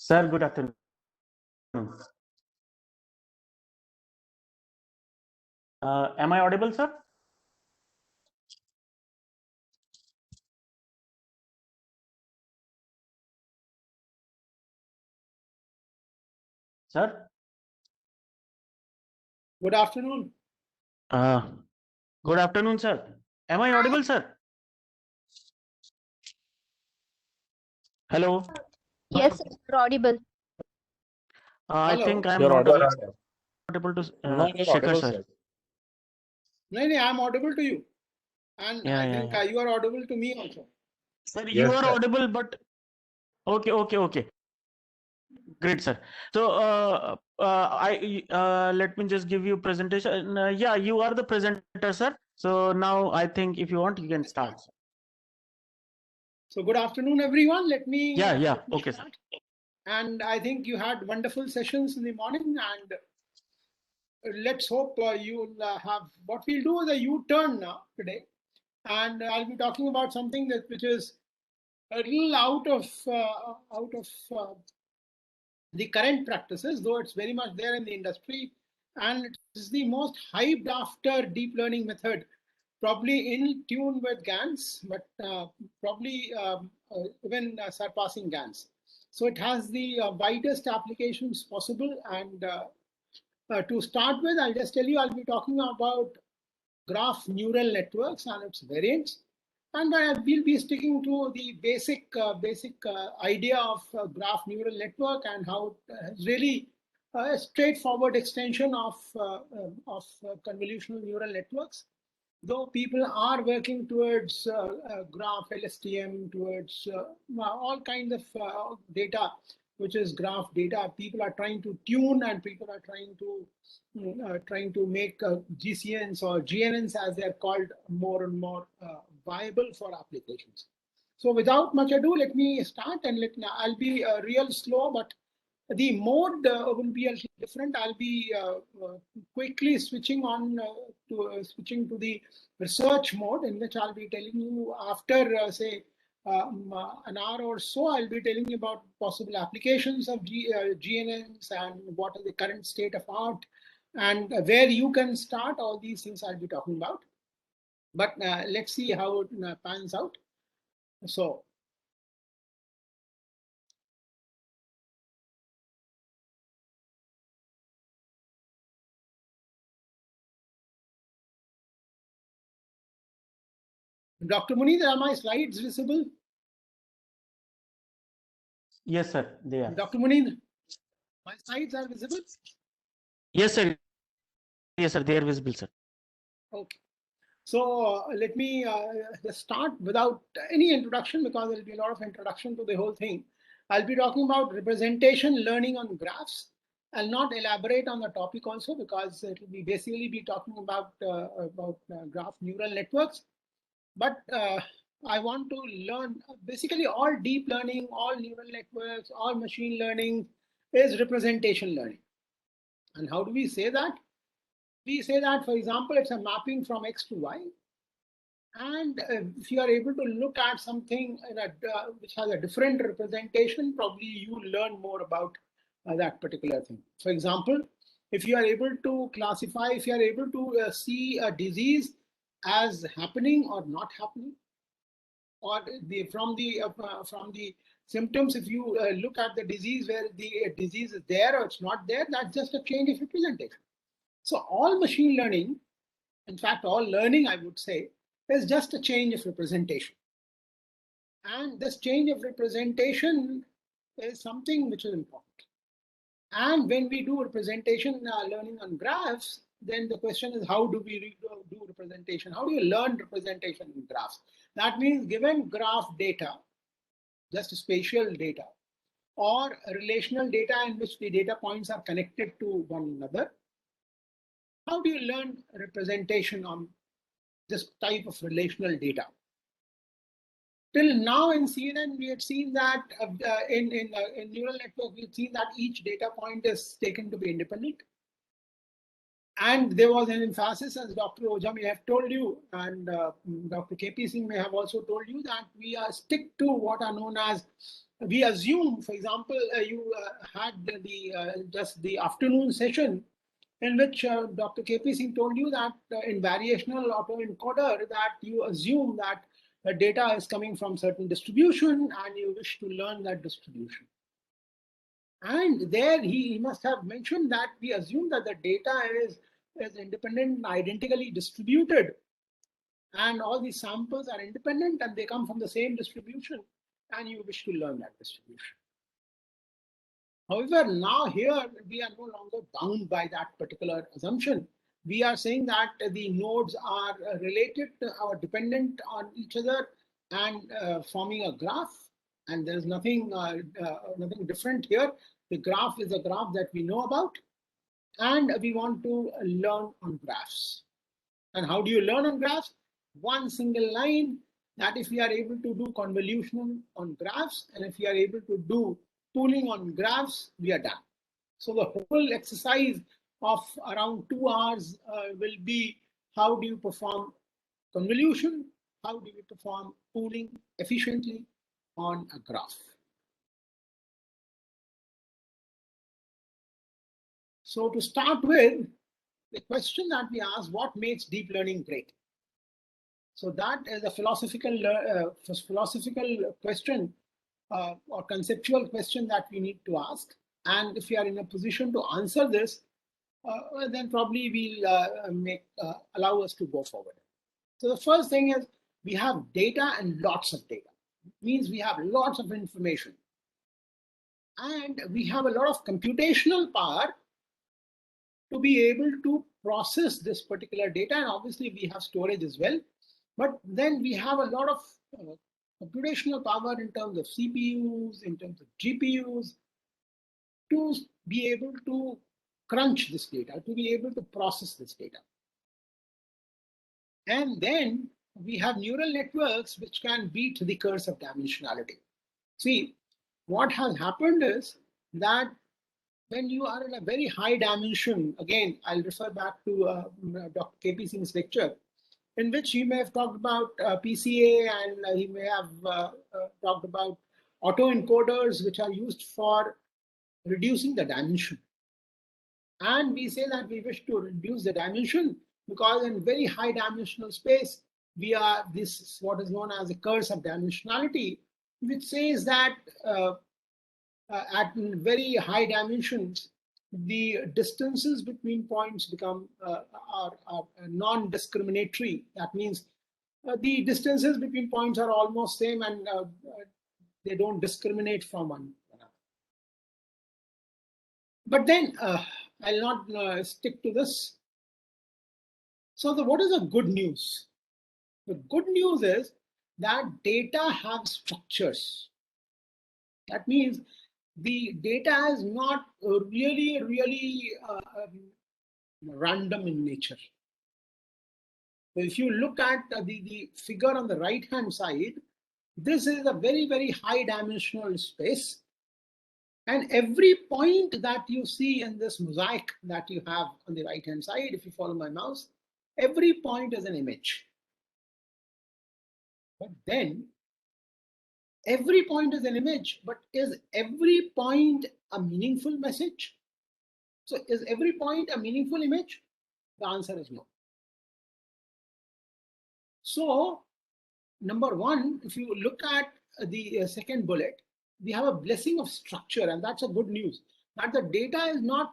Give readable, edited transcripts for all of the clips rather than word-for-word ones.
Sir, good afternoon. Am I audible, sir? Sir? Good afternoon. Good afternoon, sir. Am I audible, sir? Hello? Yes, you're audible. I Hello. think I'm You're not audible. audible to No, you're Shekhar, audible, sir. sir. No, I'm audible to you. And I think you are audible to me also. Sir, you Yes, are sir. audible, but okay. Great, sir. So let me just give you presentation. Yeah, you are the presenter, sir. So now I think if you want, you can start. So good afternoon, everyone. Let me Okay, sir. start. And I think you had wonderful sessions in the morning, and let's hope you'll have. What we'll do is a U-turn now today, and I'll be talking about something which is a little out of the current practices, though it's very much there in the industry, and it's the most hyped after deep learning method, probably in tune with GANs, but probably even surpassing GANs. So it has the widest applications possible. And to start with, I'll just tell you, I'll be talking about graph neural networks and its variants. And we'll be sticking to the basic idea of graph neural network and how it's really a straightforward extension of convolutional neural networks. Though people are working towards graph LSTM, towards all kinds of data, which is graph data, people are trying to tune and people are trying to make GCNs or GNNs, as they're called, more and more viable for applications. So without much ado, let me start, and I'll be real slow, but the mode will be a little different. I'll be quickly switching to the research mode, in which I'll be telling you after say an hour or so, I'll be telling you about possible applications of GNNs and what is the current state of art and where you can start. All these things I'll be talking about. But let's see how it pans out. So Dr. Munir, are my slides visible? Yes, sir. They are. Dr. Munir, my slides are visible? Yes, sir. Yes, sir. They are visible, sir. Okay. So let me just start without any introduction, because there will be a lot of introduction to the whole thing. I'll be talking about representation learning on graphs. I'll not elaborate on the topic also, because it will be basically be talking about graph neural networks. But I want to learn basically all deep learning, all neural networks, all machine learning is representation learning. And how do we say that? We say that, for example, it's a mapping from X to Y. And if you are able to look at something which has a different representation, probably you learn more about that particular thing. For example, if you are able to classify, if you are able to see a disease as happening or not happening, or from the symptoms, if you look at the disease where the disease is there or it's not there, that's just a change of representation. So all machine learning, in fact, all learning, I would say, is just a change of representation. And this change of representation is something which is important. And when we do representation learning on graphs, then the question is, how do we do representation? How do you learn representation in graphs? That means, given graph data, just spatial data, or relational data in which the data points are connected to one another, how do you learn representation on this type of relational data? Till now in CNN, we had seen that in neural network, we've seen that each data point is taken to be independent. And there was an emphasis, as Dr. Ojha may have told you, and Dr. KP Singh may have also told you, that we stick to what are known as, we assume, for example, you had just the afternoon session in which Dr. KP Singh told you that in variational autoencoder that you assume that the data is coming from certain distribution and you wish to learn that distribution. And there he must have mentioned that we assume that the data is independent and identically distributed. And all these samples are independent and they come from the same distribution and you wish to learn that distribution. However, now here we are no longer bound by that particular assumption. We are saying that the nodes are related or dependent on each other and forming a graph. And there's nothing different here. The graph is a graph that we know about, and we want to learn on graphs. And how do you learn on graphs? One single line, that if we are able to do convolution on graphs, and if we are able to do pooling on graphs, we are done. So the whole exercise of around 2 hours will be how do you perform convolution, how do you perform pooling efficiently on a graph. So to start with, the question that we ask, what makes deep learning great? So that is a philosophical question or conceptual question that we need to ask. And if we are in a position to answer this, then probably we'll allow us to go forward. So the first thing is we have data and lots of data. It means we have lots of information. And we have a lot of computational power to be able to process this particular data. And obviously we have storage as well. But then we have a lot of computational power in terms of CPUs, in terms of GPUs, to be able to crunch this data, to be able to process this data. And then we have neural networks which can beat the curse of dimensionality. See, what has happened is that when you are in a very high dimension, again, I'll refer back to Dr. KP Singh's lecture, in which he may have talked about PCA, and he may have talked about autoencoders, which are used for reducing the dimension. And we say that we wish to reduce the dimension because in very high dimensional space, we are this what is known as a curse of dimensionality, which says that at very high dimensions, the distances between points become are non-discriminatory. That means the distances between points are almost same, and they don't discriminate from one another. But then I'll not stick to this. So what is the good news? The good news is that data have structures. That means the data is not really random in nature. So if you look at the figure on the right hand side, this is a very high dimensional space, and every point that you see in this mosaic that you have on the right hand side, if you follow my mouse, every point is an image. But then every point is an image, but is every point a meaningful message? So is every point a meaningful image? The answer is no. So number one, if you look at the second bullet, we have a blessing of structure, and that's a good news, that the data is not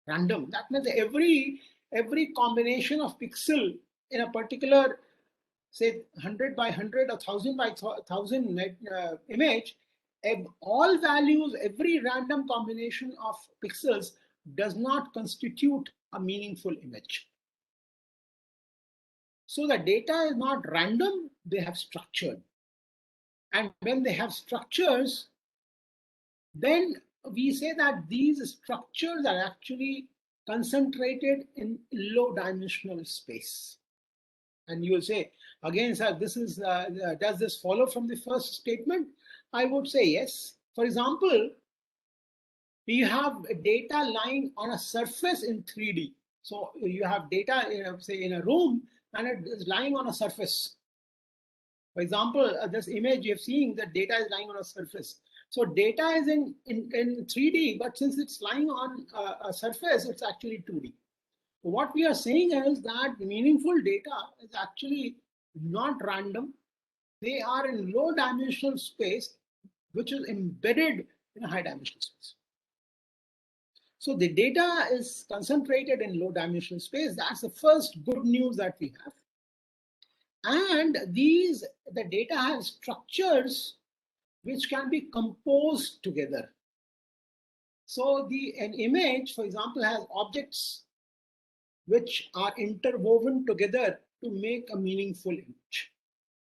random. That means every combination of pixel in a particular, say 100 by 100 or 1000 by 1000 image, all values, every random combination of pixels does not constitute a meaningful image. So the data is not random, they have structure. And when they have structures, then we say that these structures are actually concentrated in low dimensional space. And you will say, again, sir, this is does this follow from the first statement? I would say yes. For example, we have data lying on a surface in 3D. So you have data, say in a room, and it is lying on a surface. For example, this image you're seeing, the data is lying on a surface. So data is in 3D, but since it's lying on a surface, it's actually 2D. What we are saying is that meaningful data is actually not random. They are in low dimensional space, which is embedded in a high dimensional space. So the data is concentrated in low dimensional space. That's the first good news that we have. And the data has structures which can be composed together. So an image, for example, has objects which are interwoven together to make a meaningful image.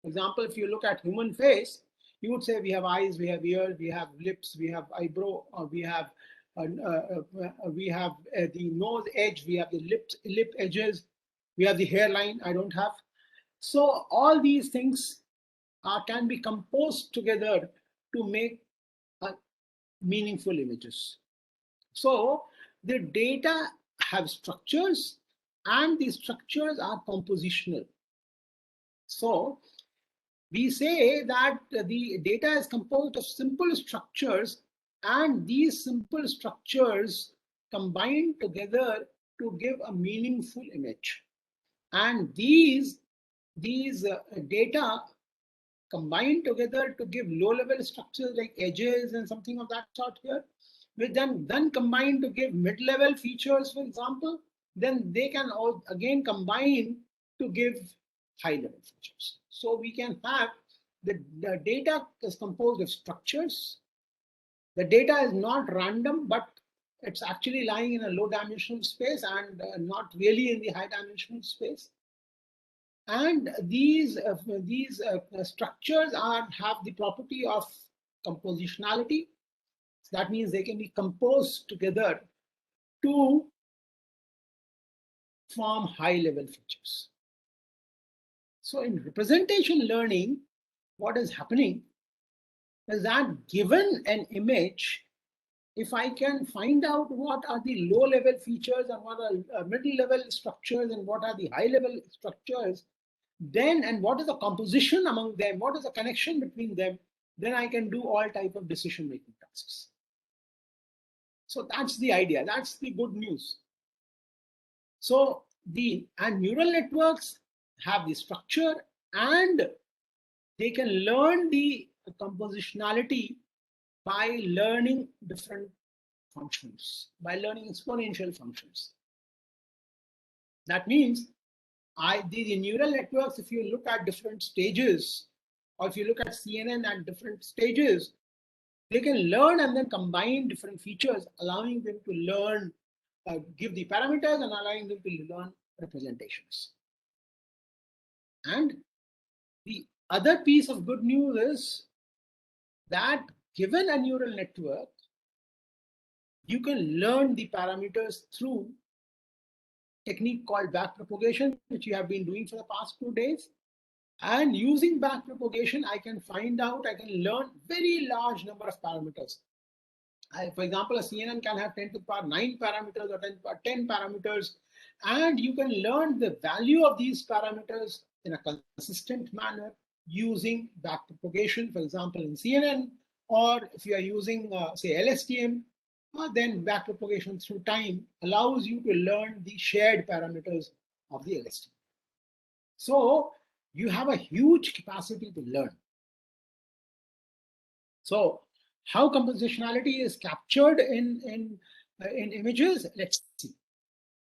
For example, if you look at human face, you would say we have eyes, we have ears, we have lips, we have eyebrow, we have the nose edge, we have the lip edges, we have the hairline. I don't have. So all these things can be composed together to make meaningful images. So the data have structures, and these structures are compositional. So we say that the data is composed of simple structures, and these simple structures combine together to give a meaningful image. And these data combine together to give low-level structures like edges and something of that sort here, which then combine to give mid-level features, for example. Then they can all again combine to give high-level features. So we can have the data is composed of structures. The data is not random, but it's actually lying in a low-dimensional space and not really in the high-dimensional space. And these structures have the property of compositionality. So that means they can be composed together to form high-level features. So in representation learning, what is happening is that given an image, if I can find out what are the low-level features and what are middle-level structures and what are the high-level structures, then, and what is the composition among them, what is the connection between them, then I can do all type of decision-making tasks. So that's the idea. That's the good news. So and neural networks have the structure, and they can learn the compositionality by learning different functions, by learning exponential functions. That means the neural networks, if you look at different stages, or if you look at CNN at different stages, they can learn and then combine different features, allowing them to learn, give the parameters and allowing them to learn representations. And the other piece of good news is that given a neural network, you can learn the parameters through a technique called backpropagation, which you have been doing for the past 2 days. And using backpropagation, I can learn very large number of parameters. For example, a CNN can have 10 to the power 9 parameters or 10 to the power 10 parameters, and you can learn the value of these parameters in a consistent manner using backpropagation, for example, in CNN, or if you are using, say, LSTM, then backpropagation through time allows you to learn the shared parameters of the LSTM. So you have a huge capacity to learn. So how compositionality is captured in images, let's see.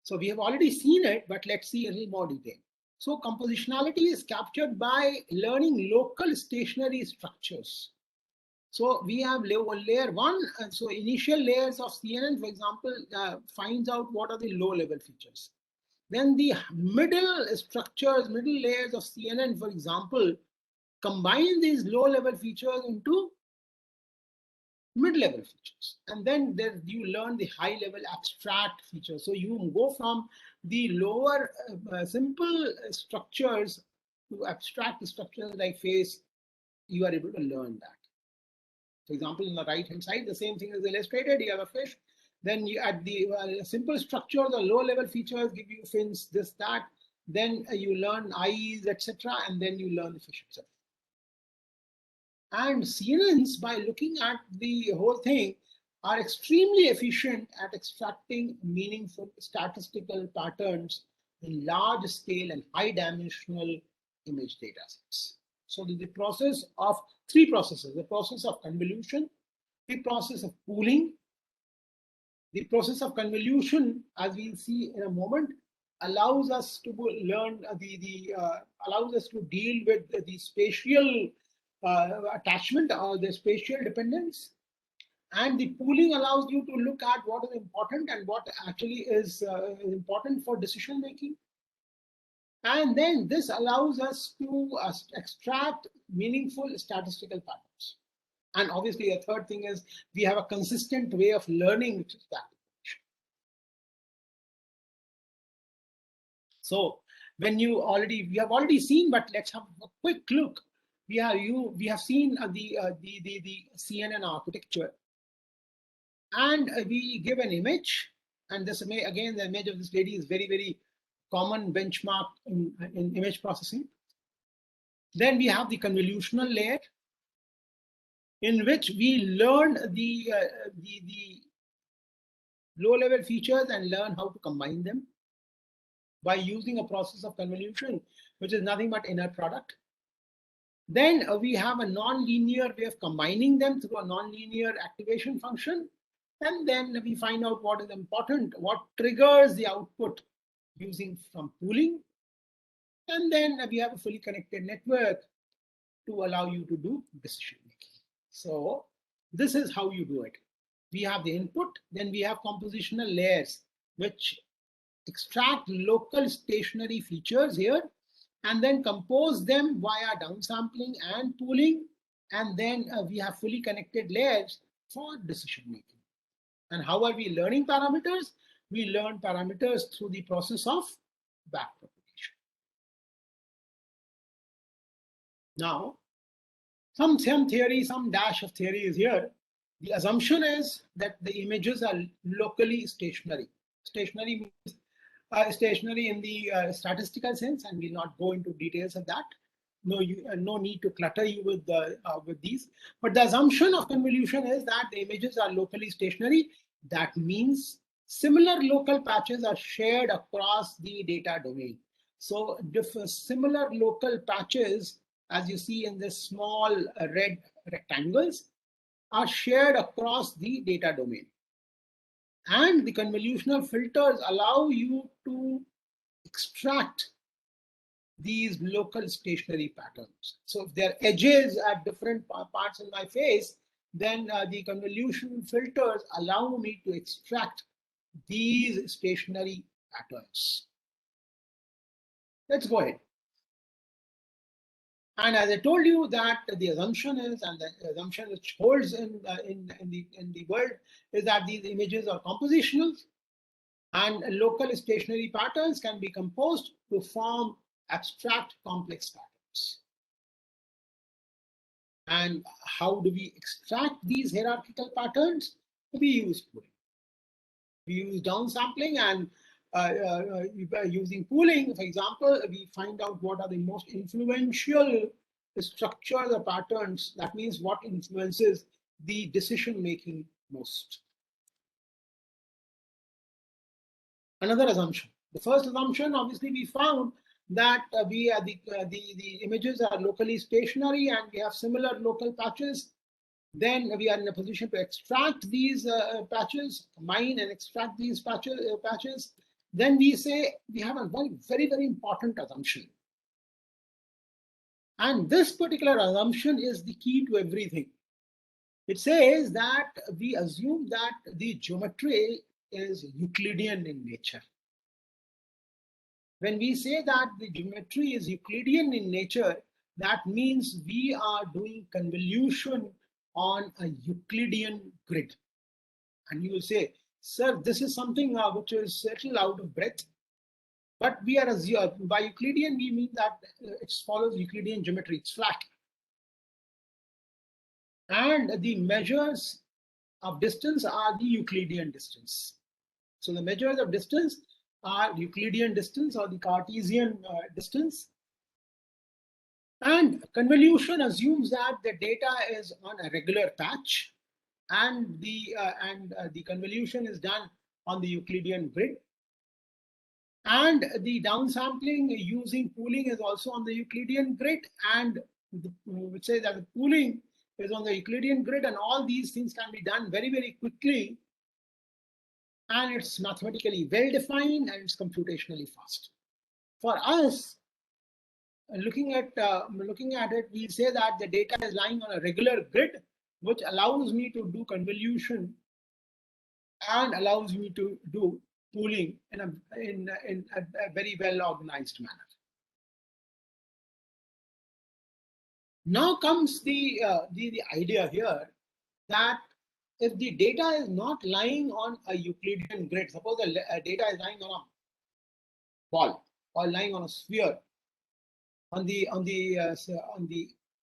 So we have already seen it, but let's see a little more detail. So compositionality is captured by learning local stationary structures. So we have layer 1, and so initial layers of CNN, for example, finds out what are the low-level features. Then the middle structures, middle layers of CNN, for example, combine these low-level features into mid-level features. And then you learn the high-level abstract features. So you go from the lower simple structures to abstract structures like face. You are able to learn that. For example, on the right-hand side, the same thing is illustrated. You have a fish, Then you at the simple structure, the low level features give you fins, this, that. Then you learn I's, etc. And then you learn efficiency. And CNNs, by looking at the whole thing, are extremely efficient at extracting meaningful statistical patterns in large scale and high dimensional image data sets. So the process of three processes: the process of convolution, the process of pooling. The process of convolution, as we'll see in a moment, allows us to learn allows us to deal with the spatial attachment or the spatial dependence. And the pooling allows you to look at what is important and what actually is important for decision making. And then this allows us to extract meaningful statistical patterns. And obviously, a third thing is we have a consistent way of learning, which is that. So when we have already seen, but let's have a quick look. We have seen the CNN architecture, and we give an image, and this again, the image of this lady is very, very common benchmark in image processing. Then we have the convolutional layer, in which we learn the low-level features and learn how to combine them by using a process of convolution, which is nothing but inner product. Then we have a non-linear way of combining them through a non-linear activation function. And then we find out what is important, what triggers the output using from pooling. And then we have a fully connected network to allow you to do decision making. So this is how you do it. We have the input, then we have compositional layers, which extract local stationary features here, and then compose them via downsampling and pooling. And then we have fully connected layers for decision making. And how are we learning parameters? We learn parameters through the process of backpropagation. Now, some theory, some dash of theory is here. The assumption is that the images are locally stationary. Stationary means stationary in the statistical sense, and we'll not go into details of that. No need to clutter you with these. But the assumption of convolution is that the images are locally stationary. That means similar local patches are shared across the data domain. So similar local patches, as you see in this small red rectangles, are shared across the data domain. And the convolutional filters allow you to extract these local stationary patterns. So if there are edges at different parts in my face, then the convolution filters allow me to extract these stationary patterns. Let's go ahead. And as I told you, that the assumption is, and the assumption which holds in the world, is that these images are compositional, and local stationary patterns can be composed to form abstract complex patterns. And how do we extract these hierarchical patterns? We use pooling. We use downsampling, and using pooling, for example, we find out what are the most influential structures or patterns. That means what influences the decision making most. Another assumption. The first assumption, obviously, we found that the images are locally stationary and we have similar local patches. Then we are in a position to extract these patches, mine and extract these patches. Then we say we have a very, very important assumption. And this particular assumption is the key to everything. It says that we assume that the geometry is Euclidean in nature. When we say that the geometry is Euclidean in nature, that means we are doing convolution on a Euclidean grid. And you will say, sir, this is something which is a little out of breadth. But we are by Euclidean, we mean that it follows Euclidean geometry, it's flat. And the measures of distance are the Euclidean distance. So the measures of distance are Euclidean distance or the Cartesian distance. And convolution assumes that the data is on a regular patch, and the convolution is done on the Euclidean grid. And the downsampling using pooling is also on the Euclidean grid, and which says that the pooling is on the Euclidean grid, and all these things can be done very, very quickly. And it's mathematically well defined and it's computationally fast. For us, looking at it, we say that the data is lying on a regular grid, which allows me to do convolution and allows me to do pooling in a very well organized manner. Now comes the idea here that if the data is not lying on a Euclidean grid, suppose the data is lying on a ball or lying on a sphere, on the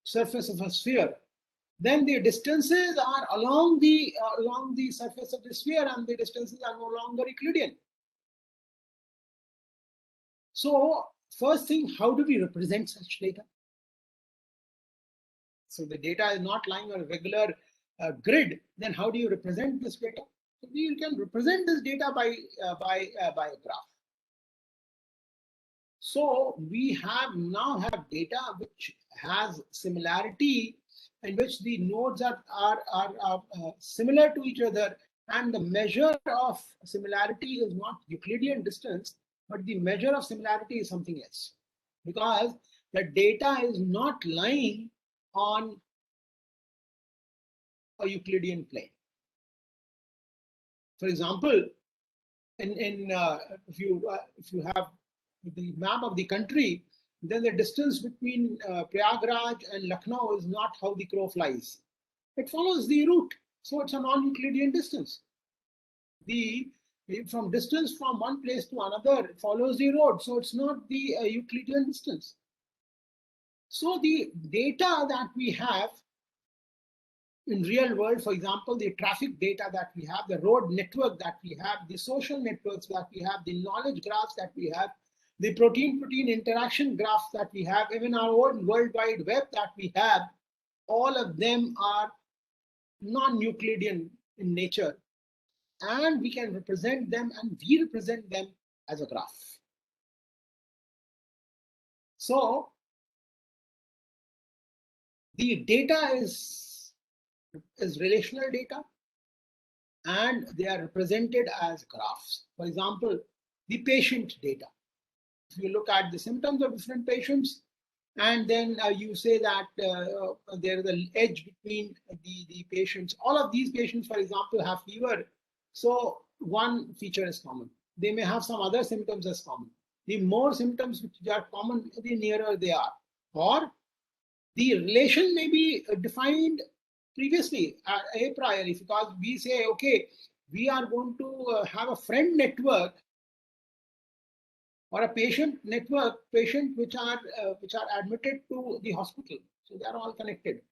surface of a sphere, then the distances are along the surface of the sphere, and the distances are no longer Euclidean. So first thing, how do we represent such data? So the data is not lying on a regular grid. Then how do you represent this data? So you can represent this data by a graph. So we now have data which has similarity, in which the nodes are similar to each other, and the measure of similarity is not Euclidean distance, but the measure of similarity is something else, because the data is not lying on a Euclidean plane. For example, if you have the map of the country, then the distance between Prayagraj and Lucknow is not how the crow flies. It follows the route, so it's a non-Euclidean distance. From distance from one place to another, it follows the road, so it's not the Euclidean distance. So the data that we have in real world, for example, the traffic data that we have, the road network that we have, the social networks that we have, the knowledge graphs that we have, the protein-protein interaction graphs that we have, even our own World Wide Web that we have, all of them are non-Euclidean in nature. And we can represent them, and we represent them as a graph. So the data is relational data, and they are represented as graphs. For example, the patient data. If you look at the symptoms of different patients, and then you say that there is an edge between the patients. All of these patients, for example, have fever. So one feature is common. They may have some other symptoms as common. The more symptoms which are common, the nearer they are. Or the relation may be defined previously, a priori, because we say, okay, we are going to have a friend network or a patient network, patients which are admitted to the hospital. So they are all connected.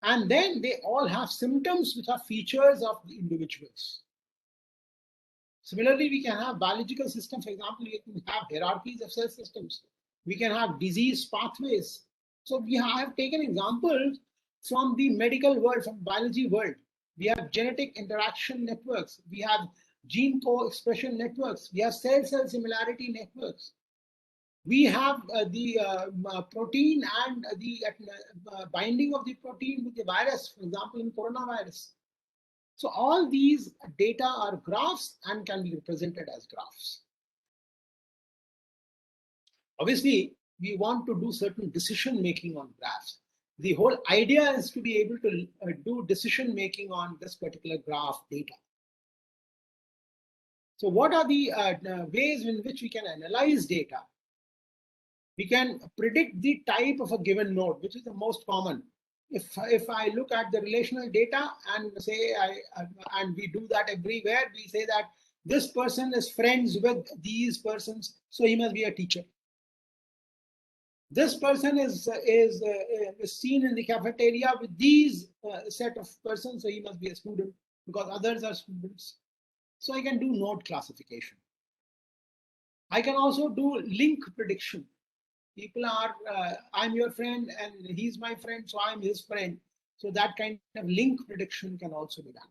And then they all have symptoms which are features of the individuals. Similarly, we can have biological systems. For example, we can have hierarchies of cell systems. We can have disease pathways. So we have taken examples from the medical world, from biology world. We have genetic interaction networks. We have gene co-expression networks. We have cell-cell similarity networks. We have the protein and the binding of the protein with the virus, for example, in coronavirus. So all these data are graphs and can be represented as graphs. Obviously, we want to do certain decision making on graphs. The whole idea is to be able to do decision making on this particular graph data. So what are the ways in which we can analyze data? We can predict the type of a given node, which is the most common. If I look at the relational data and say, and we do that everywhere, we say that this person is friends with these persons, so he must be a teacher. This person is seen in the cafeteria with these set of persons, so he must be a student because others are students. So I can do node classification. I can also do link prediction. People are, I'm your friend and he's my friend, so I'm his friend. So that kind of link prediction can also be done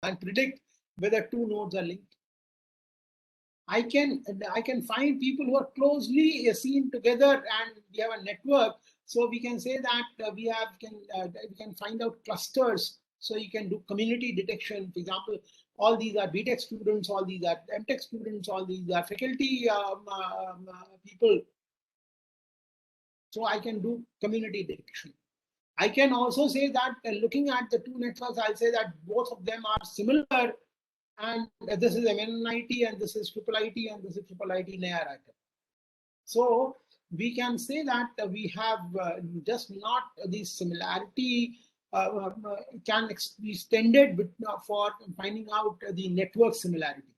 and predict whether two nodes are linked. I can find people who are closely seen together and we have a network. So we can say that we can find out clusters. So you can do community detection. For example, all these are BTech students, all these are MTech students, all these are faculty people. So I can do community detection. I can also say that looking at the two networks, I'll say that both of them are similar, and this is MNIT and this is IIIT and this is IIIT NAIR. So we can say that we have just not the similarity can be extended for finding out the network similarity,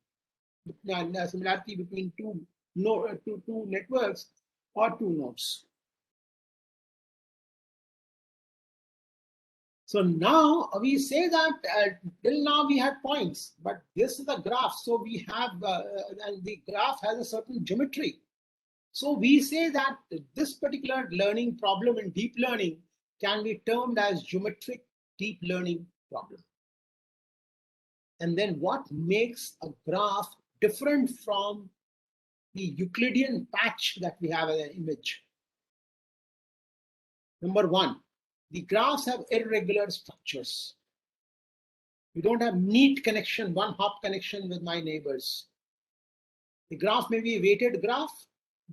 similarity between two networks or two nodes. So now we say that till now we had points, but this is the graph. So we have, and the graph has a certain geometry. So we say that this particular learning problem in deep learning can be termed as geometric deep learning problem. And then what makes a graph different from the Euclidean patch that we have as an image? Number one, the graphs have irregular structures. We don't have neat connection, one hop connection with my neighbors. The graph may be a weighted graph.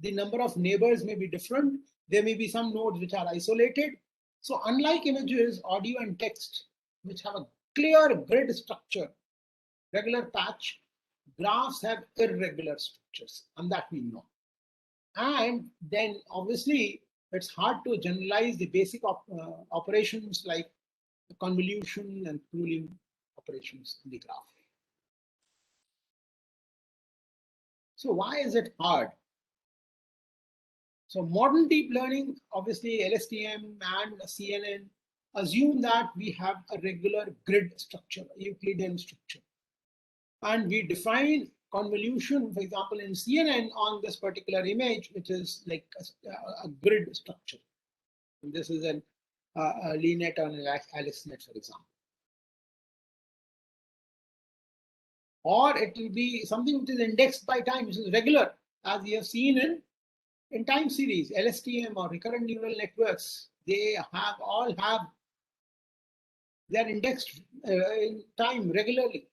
The number of neighbors may be different. There may be some nodes which are isolated. So unlike images, audio and text, which have a clear grid structure, regular patch, graphs have irregular structures, and that we know. And then obviously, it's hard to generalize the basic operations like convolution and pooling operations in the graph. So why is it hard? So modern deep learning, obviously LSTM and CNN, assume that we have a regular grid structure, a Euclidean structure. And we define convolution, for example, in CNN on this particular image, which is like a grid structure. And this is a LeNet or an AlexNet, for example. Or it will be something which is indexed by time, which is regular, as we have seen in time series, LSTM or recurrent neural networks. They are indexed in time regularly.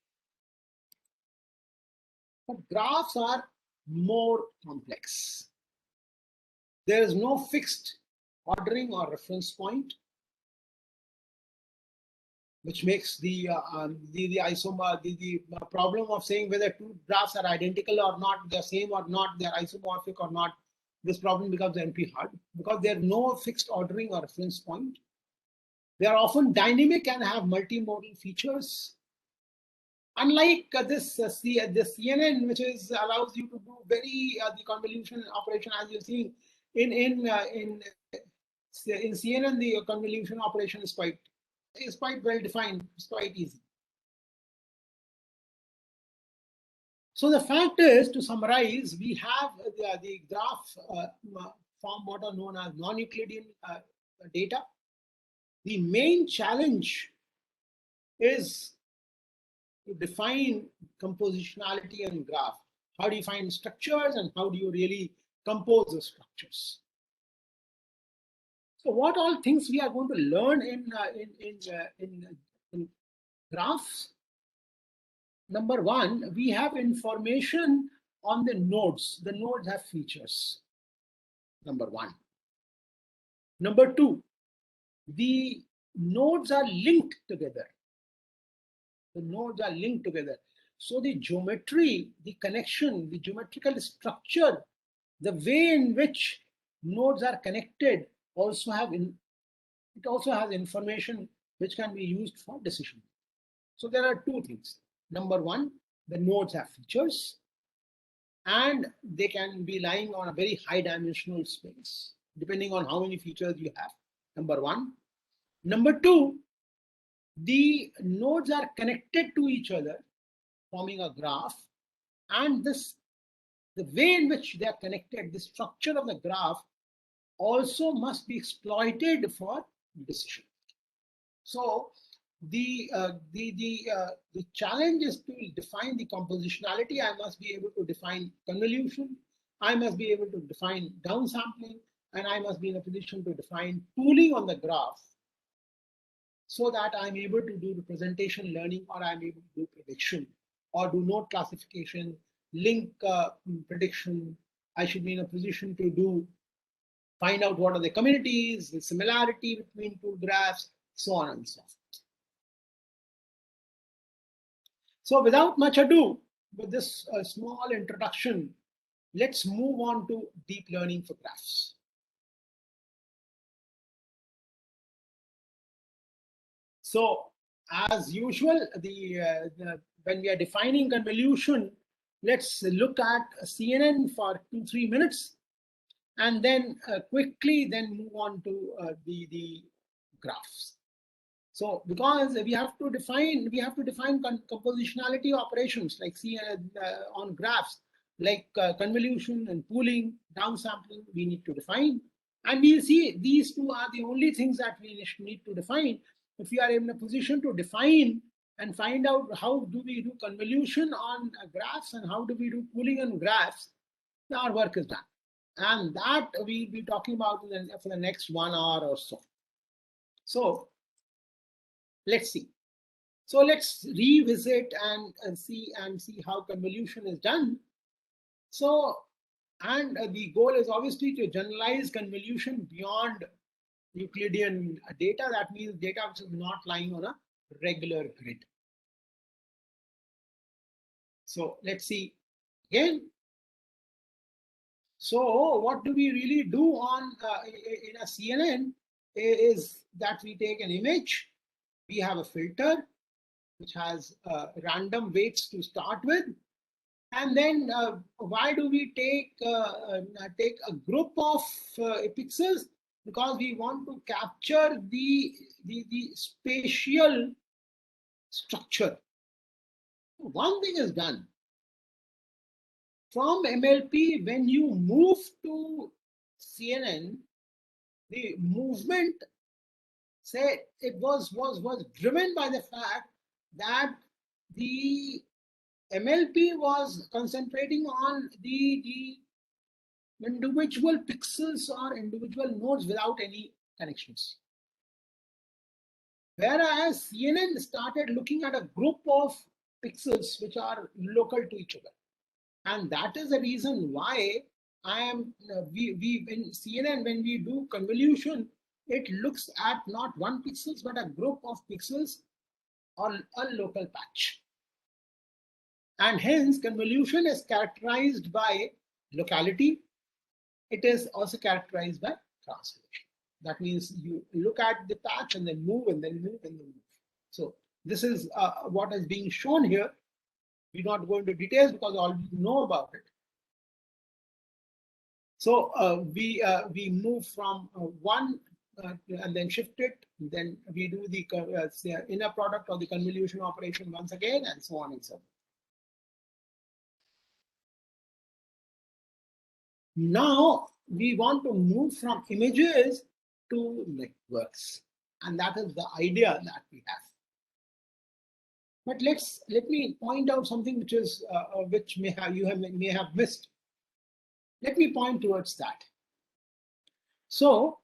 But graphs are more complex. There is no fixed ordering or reference point, which makes the problem of saying whether two graphs are identical or not, the same or not, they're isomorphic or not. This problem becomes NP hard because there's no fixed ordering or reference point. They are often dynamic and have multimodal features. Unlike this CNN, which allows you to do very the convolution operation, as you're seeing in CNN, the convolution operation is quite well defined. It's quite easy. So the fact is, to summarize, we have the graph form what are known as non-Euclidean data. The main challenge is to define compositionality in graph. How do you find structures and how do you really compose the structures? So what all things we are going to learn in graphs? Number one, we have information on the nodes. The nodes have features. Number one. Number two, the nodes are linked together. The nodes are linked together. So the geometry, the connection, the geometrical structure, the way in which nodes are connected also has information which can be used for decision. So there are two things. Number one, the nodes have features and they can be lying on a very high dimensional space. depending on how many features you have. Number one. Number two, the nodes are connected to each other, forming a graph, and the way in which they are connected, the structure of the graph also must be exploited for decision. So the challenge is to define the compositionality. I must be able to define convolution. I must be able to define downsampling, and I must be in a position to define pooling on the graph, so that I'm able to do representation learning, or I'm able to do prediction, or do node classification, link prediction. I should be in a position to find out what are the communities, the similarity between two graphs, so on and so forth. So without much ado, with this small introduction, let's move on to deep learning for graphs. So as usual, when we are defining convolution, let's look at CNN for 2-3 minutes, and then quickly then move on to the graphs. So because we have to define compositionality operations like on graphs, like convolution and pooling, downsampling, we need to define. And we'll see these two are the only things that we need to define. If we are in a position to define and find out how do we do convolution on graphs and how do we do pooling on graphs, our work is done. And that we'll be talking about for the next 1 hour or so. So let's see. So let's revisit and see how convolution is done. So, and the goal is obviously to generalize convolution beyond Euclidean data. That means data which is not lying on a regular grid. So let's see again. So what do we really do on in a CNN is that we take an image. We have a filter which has random weights to start with, and then why do we take a group of pixels? Because we want to capture the spatial structure. One thing is done. From MLP, when you move to CNN, the movement, say, it was driven by the fact that the MLP was concentrating on the individual pixels or individual nodes without any connections. Whereas CNN started looking at a group of pixels which are local to each other. And that is the reason why we in CNN, when we do convolution, it looks at not one pixels, but a group of pixels on a local patch. And hence, convolution is characterized by locality. It is also characterized by translation. That means you look at the patch and then move and then move and then move. So this is what is being shown here. We're not going into details because all you know about it. So we move from one and then shift it. Then we do the inner product or the convolution operation once again, and so on and so on. Now we want to move from images to networks, and that is the idea that we have. But let me point out something which is which may have missed. Let me point towards that. So,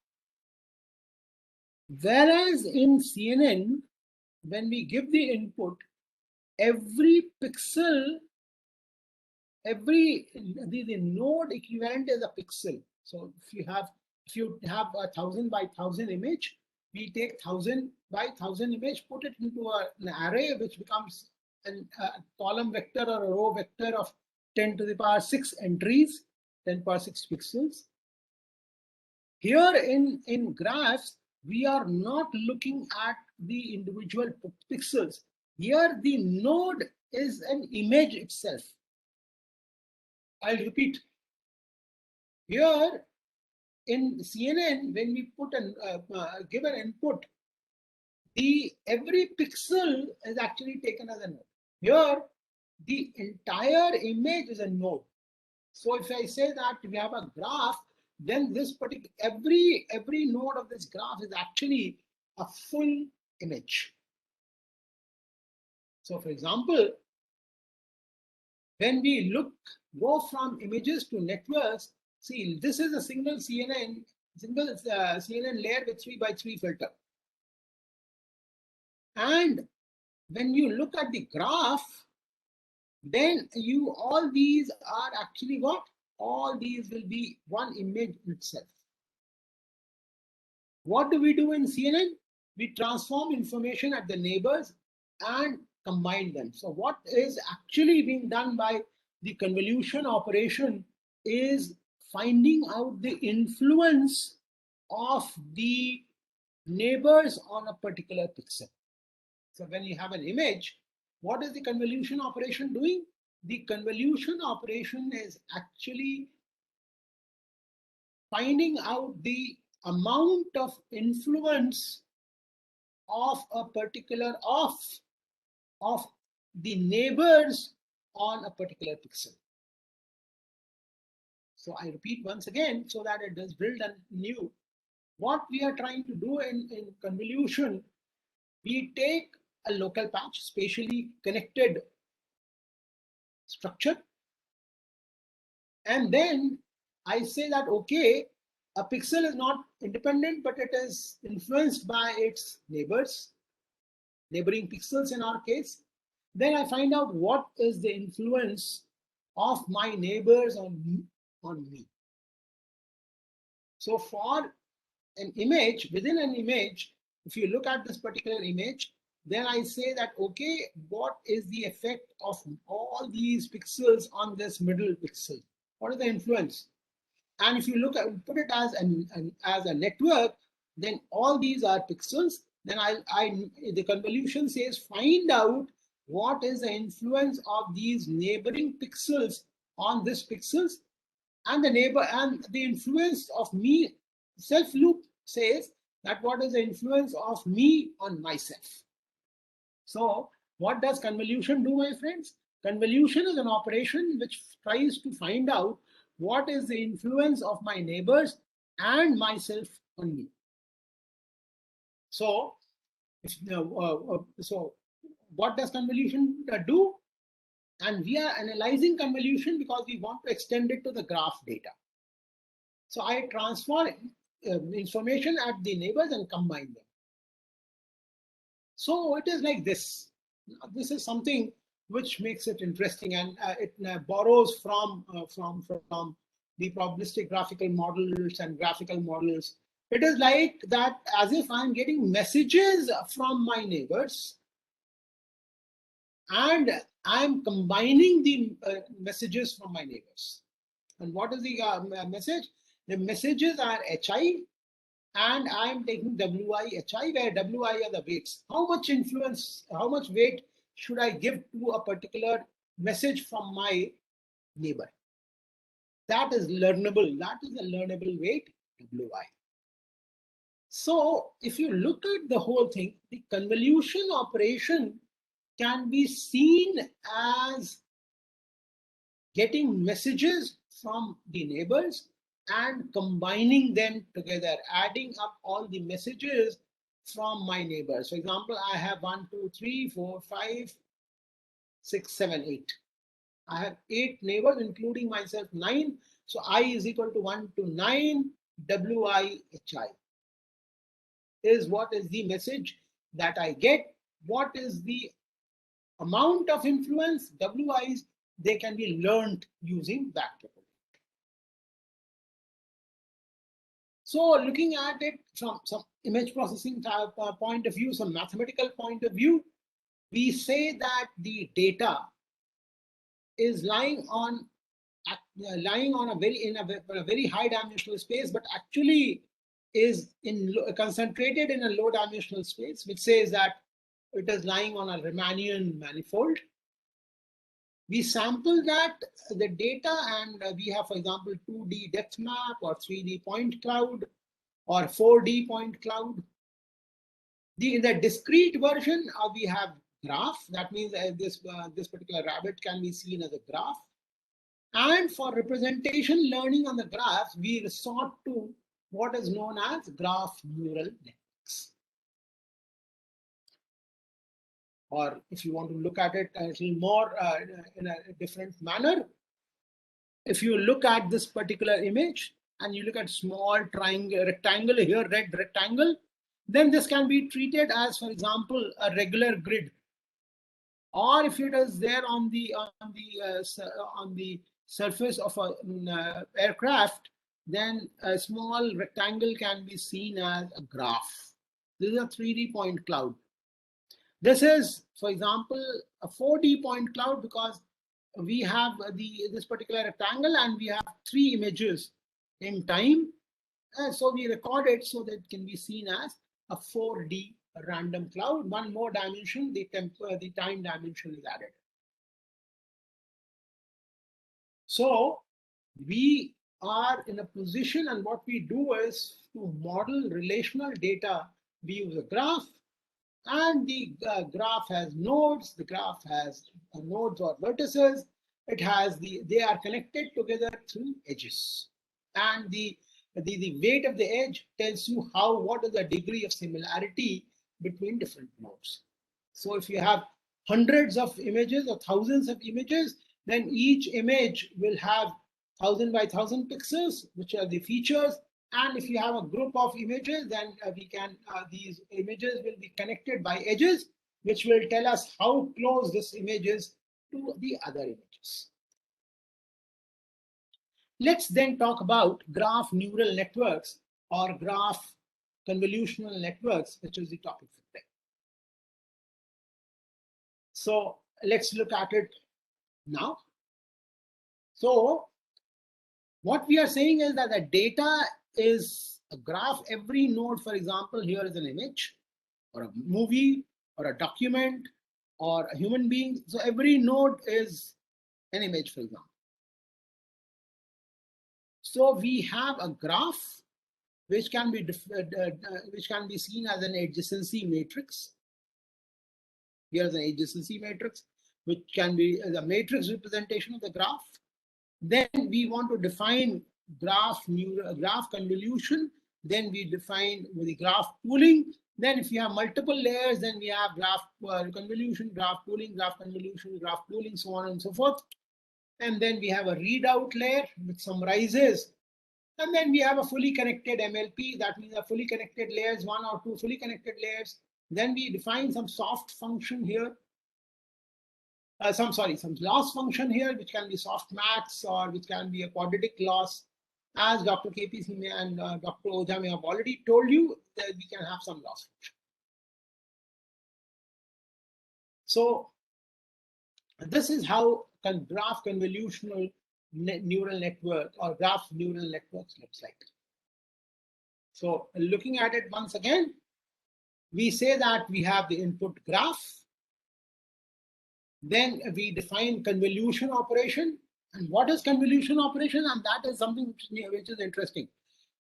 whereas in CNN, when we give the input, every pixel, the node equivalent is a pixel. So if you have a 1000 by 1000 image, we take 1000 by 1000 image, put it into an array which becomes a column vector or a row vector of 10 to the power 6 entries, 10 power 6 pixels. Here in graphs, we are not looking at the individual pixels. Here the node is an image itself. I'll repeat. Here in CNN, when we put an give an input, every pixel is actually taken as a node. Here, the entire image is a node. So if I say that we have a graph, then this particular every node of this graph is actually a full image. So for example, when we go from images to networks, see, this is a single CNN layer with 3x3 filter. And when you look at the graph, then all these are actually what? All these will be one image itself. What do we do in CNN? We transform information at the neighbors and combine them. So what is actually being done by the convolution operation is finding out the influence of the neighbors on a particular pixel. So when you have an image, what is the convolution operation doing? The convolution operation is actually finding out the amount of influence of a particular of the neighbors on a particular pixel. So I repeat once again so that it does build anew. What we are trying to do in convolution, we take a local patch, spatially connected structure, and then I say that, okay, a pixel is not independent, but it is influenced by its neighbors, neighboring pixels in our case. Then I find out what is the influence of my neighbors on me. So for an image, within an image, if you look at this particular image, then I say that, okay, what is the effect of all these pixels on this middle pixel? What is the influence? And if you put it as a network, then all these are pixels. Then the convolution says find out what is the influence of these neighboring pixels on this pixels, and the influence of me. Self loop says that what is the influence of me on myself. So what does convolution do, my friends? Convolution is an operation which tries to find out what is the influence of my neighbors and myself on me. So, so what does convolution do? And we are analyzing convolution because we want to extend it to the graph data. So I transfer information at the neighbors and combine them. So it is like this. This is something which makes it interesting, and it borrows from the probabilistic graphical models and graphical models. It is like that, as if I'm getting messages from my neighbors, and I'm combining the messages from my neighbors. And what is the message? The messages are HI, and I'm taking WI, HI, where WI are the weights. How much influence, how much weight should I give to a particular message from my neighbor? That is learnable. That is a learnable weight, WI. So if you look at the whole thing, the convolution operation can be seen as getting messages from the neighbors and combining them together, adding up all the messages from my neighbors. For example, I have 1, 2, 3, 4, 5, 6, 7, 8. I have 8 neighbors, including myself, 9. So I is equal to 1 to 9 WI HI is what is the message that I get. What is the amount of influence? WIs, they can be learned using backpropagation. So looking at it from some image processing point of view, some mathematical point of view, we say that the data is lying on a very high dimensional space, but actually is concentrated in a low dimensional space, which says that it is lying on a Riemannian manifold. We sample that, the data, and we have, for example, 2D depth map or 3D point cloud or 4D point cloud. In the discrete version, we have graph. That means this particular rabbit can be seen as a graph. And for representation learning on the graphs, we resort to what is known as graph neural networks. Or if you want to look at it a little more in a different manner, if you look at this particular image and you look at small triangle, rectangle here, red rectangle, then this can be treated as, for example, a regular grid. Or if it is there on the surface of an aircraft, then a small rectangle can be seen as a graph. This is a 3D point cloud. This is, for example, a 4D point cloud because we have this particular rectangle and we have 3 images in time. So we record it so that it can be seen as a 4D random cloud. One more dimension, the time dimension is added. So we are in a position, and what we do is to model relational data. We use a graph, and the graph has nodes. The graph has nodes or vertices. It has they are connected together through edges, and the weight of the edge tells you what is the degree of similarity between different nodes. So if you have hundreds of images or thousands of images, then each image will have 1000 by 1000 pixels, which are the features. And if you have a group of images, then these images will be connected by edges, which will tell us how close this image is to the other images. Let's then talk about graph neural networks or graph convolutional networks, which is the topic for today. So let's look at it now. So what we are saying is that the data is a graph. Every node, for example, here is an image or a movie or a document or a human being. So every node is an image, for example. So we have a graph which can be seen as an adjacency matrix. Here's an adjacency matrix, which can be the matrix representation of the graph. Then we want to define graph convolution. Then we define the graph pooling. Then if you have multiple layers, then we have graph convolution, graph pooling, graph convolution, graph pooling, so on and so forth. And then we have a readout layer which summarizes. And then we have a fully connected MLP. That means a fully connected layers, 1 or 2 fully connected layers. Then we define some soft function here. Some loss function here, which can be softmax or which can be a quadratic loss. As Dr. KP Singh and Dr. Ojha may have already told you, that we can have some loss function. So this is how graph convolutional neural network or graph neural networks looks like. So looking at it once again, we say that we have the input graph. Then we define convolution operation. And what is convolution operation? And that is something which is interesting.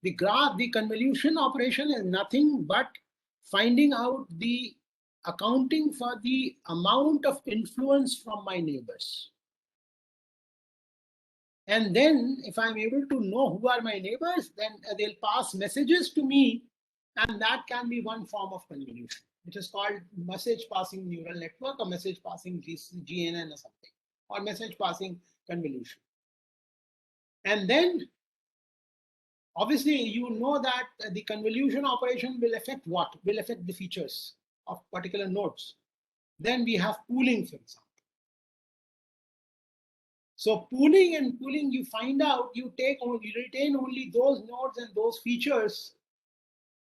The convolution operation is nothing but finding out the accounting for the amount of influence from my neighbors. And then if I'm able to know who are my neighbors, then they'll pass messages to me. And that can be one form of convolution, which is called message passing neural network or message passing GNN or something, or message passing convolution. And then obviously you know that the convolution operation will affect what? Will affect the features of particular nodes. Then we have pooling, for example. So pooling, you find out you retain only those nodes and those features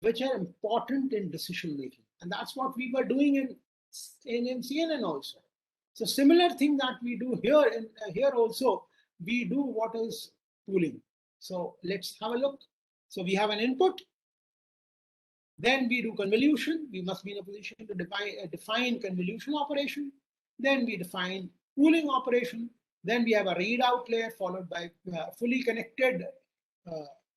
which are important in decision making. And that's what we were doing in CNN also. So similar thing that we do here, here also, we do what is pooling. So let's have a look. So we have an input. Then we do convolution. We must be in a position to define convolution operation. Then we define pooling operation. Then we have a readout layer followed by fully connected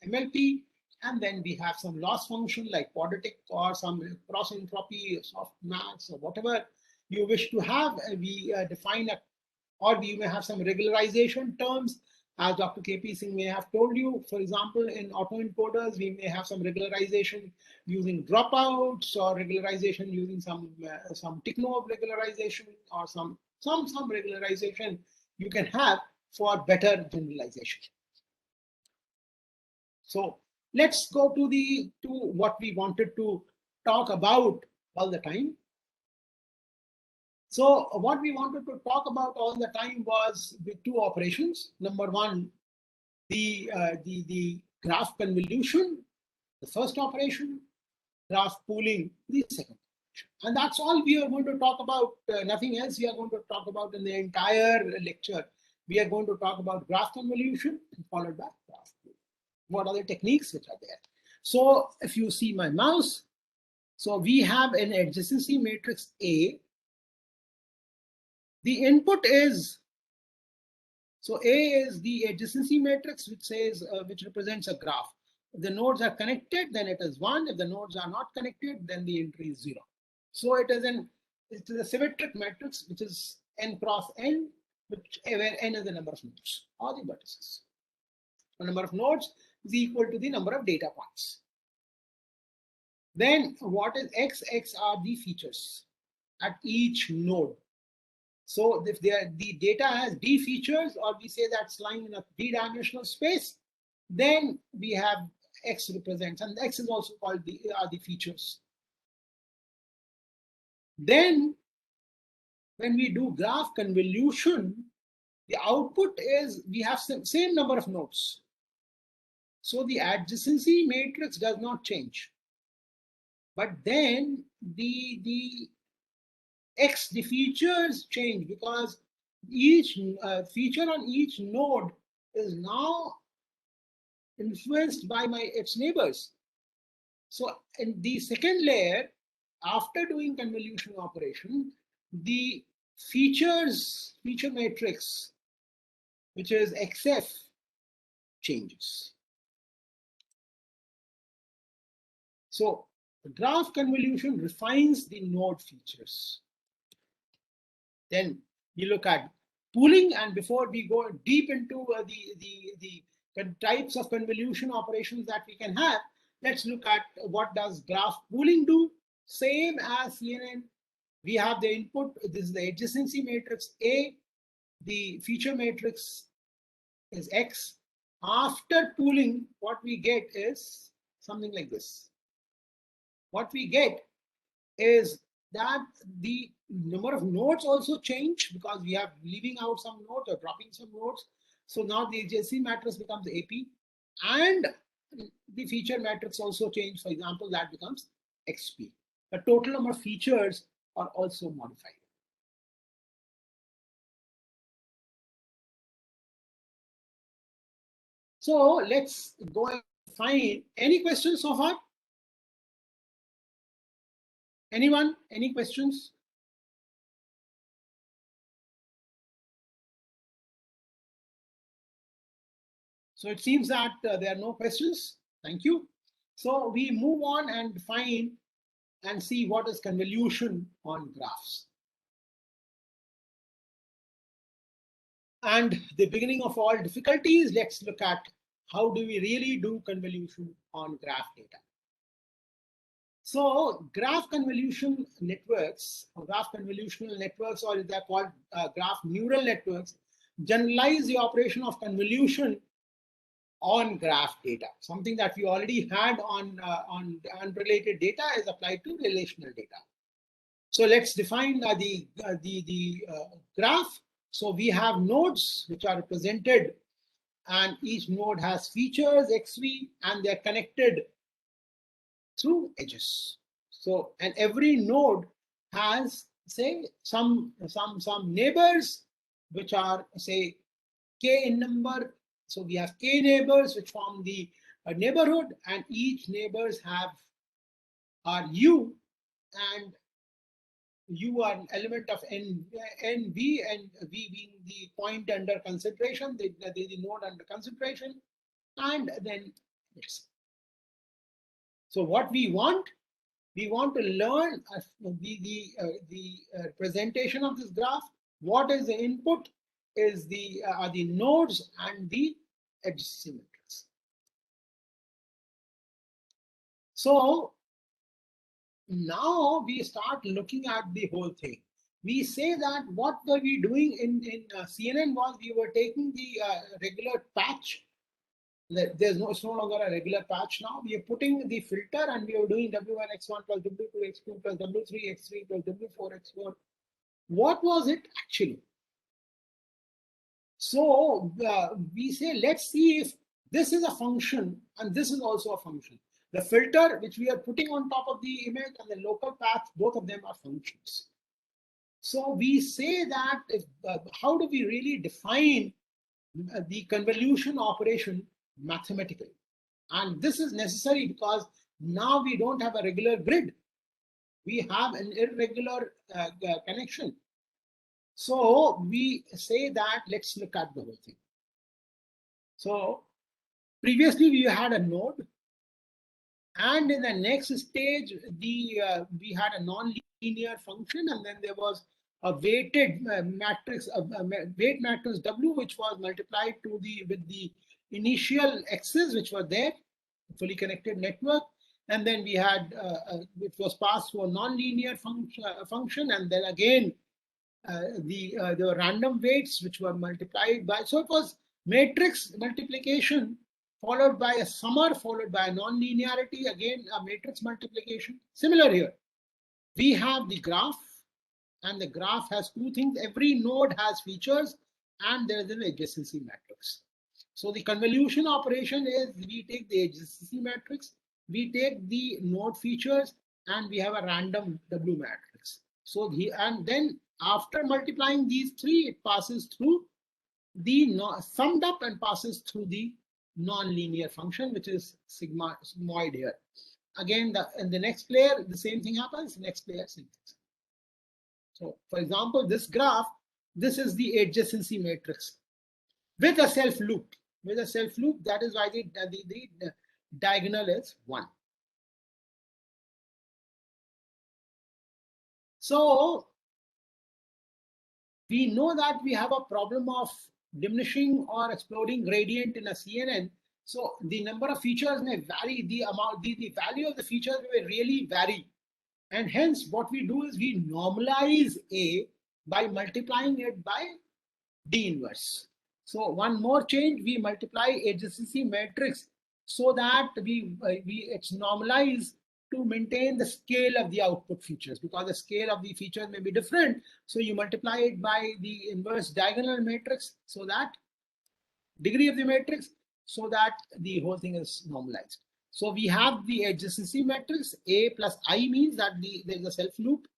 MLP. And then we have some loss function like quadratic or some cross entropy, softmax, or whatever you wish to have. We define a, or we may have some regularization terms, as Dr. KP Singh may have told you. For example, in autoencoders, we may have some regularization using dropouts, or regularization using some Tikhonov regularization, or some regularization you can have for better generalization. So let's go to what we wanted to talk about all the time. So what we wanted to talk about all the time was the two operations. Number one, the graph convolution, the first operation, graph pooling, the second operation. And that's all we are going to talk about. Nothing else we are going to talk about in the entire lecture. We are going to talk about graph convolution followed by graph pooling. What are the techniques which are there? So if you see my mouse, so we have an adjacency matrix A. The input is, so A is the adjacency matrix, which says which represents a graph. If the nodes are connected, then it is 1. If the nodes are not connected, then the entry is 0. So it is a symmetric matrix, which is n cross n, where n is the number of nodes or the vertices. The number of nodes is equal to the number of data points. Then what is x? X are the features at each node. So if the data has d features, or we say that's lying in a d-dimensional space, then we have x represents, and x is also called the features. Then when we do graph convolution, the output is we have same number of nodes. So the adjacency matrix does not change. But then the features change, because each feature on each node is now influenced by its neighbors. So in the second layer, after doing convolution operation, the feature matrix, which is XF, changes. So the graph convolution refines the node features. Then you look at pooling, and before we go deep into the types of convolution operations that we can have, let's look at what does graph pooling do. Same as CNN, we have the input. This is the adjacency matrix A. The feature matrix is X. After pooling, what we get is something like this. What we get is that the number of nodes also change, because we are leaving out some nodes or dropping some nodes. So now the adjacency matrix becomes AP, and the feature matrix also change. For example, that becomes XP. The total number of features are also modified. So let's go and find any questions so far. Anyone? Any questions? So it seems that there are no questions. Thank you. So we move on and find and see what is convolution on graphs. And the beginning of all difficulties, let's look at how do we really do convolution on graph data. So graph convolution networks, or graph convolutional networks, or they're called graph neural networks, generalize the operation of convolution on graph data. Something that we already had on unrelated data is applied to relational data. So let's define the graph. So we have nodes which are represented, and each node has features XV, and they're connected through edges. So, and every node has, say, some neighbors which are, say, k in number. So we have k neighbors which form the neighborhood, and each neighbors are u, and U are an element of NV, and V being the point under consideration, the node under consideration, and then yes. So what we want to learn the presentation of this graph. What is the input is are the nodes and the adjacency matrix. So now we start looking at the whole thing. We say that what were we doing in CNN was we were taking the regular patch. It's no longer a regular patch now. We are putting the filter and we are doing W1 X1 plus W2 X2 plus W3 X3 plus W4 X4. What was it actually? So we say, let's see if this is a function and this is also a function. The filter which we are putting on top of the image and the local path, both of them are functions. So we say that if, how do we really define the convolution operation mathematically? And this is necessary because now we don't have a regular grid. We have an irregular connection. So we say that let's look at the whole thing. So previously we had a node, and in the next stage we had a non-linear function, and then there was a weighted matrix, weight matrix W, which was multiplied with the initial x's which were there, fully connected network, and then we had it was passed to a non-linear function, and then again there were random weights which were multiplied by. So it was matrix multiplication followed by a summer followed by a non-linearity, again a matrix multiplication. Similar here, we have the graph, and the graph has two things. Every node has features, and there is an adjacency matrix. So the convolution operation is we take the adjacency matrix, we take the node features, and we have a random W matrix. So and then after multiplying these three, it passes through the summed up and passes through the non-linear function, which is sigmoid here. Again, in the next layer, the same thing happens. Next layer, same thing. So, for example, this graph, this is the adjacency matrix with a self loop. With a self loop, that is why the diagonal is 1. So we know that we have a problem of diminishing or exploding gradient in a CNN. So the number of features may vary, the value of the features may really vary. And hence what we do is we normalize A by multiplying it by D inverse. So one more change, we multiply adjacency matrix so that it's normalized to maintain the scale of the output features, because the scale of the features may be different. So you multiply it by the inverse diagonal matrix, so that degree of the matrix, so that the whole thing is normalized. So we have the adjacency matrix. A plus I means that there's a self loop.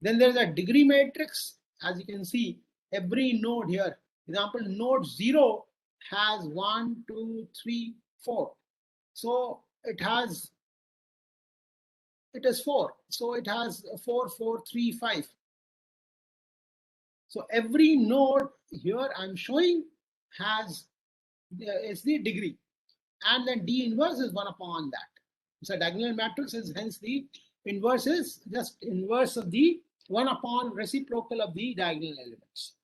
Then there's a degree matrix. As you can see, every node here, example, node 0 has 1, 2, 3, 4. So it is 4. So it has 4, 4, 3, 5. So every node here I'm showing is the degree. And then D inverse is 1 upon that. So diagonal matrix is hence the inverse is just inverse of the 1 upon reciprocal of the diagonal elements.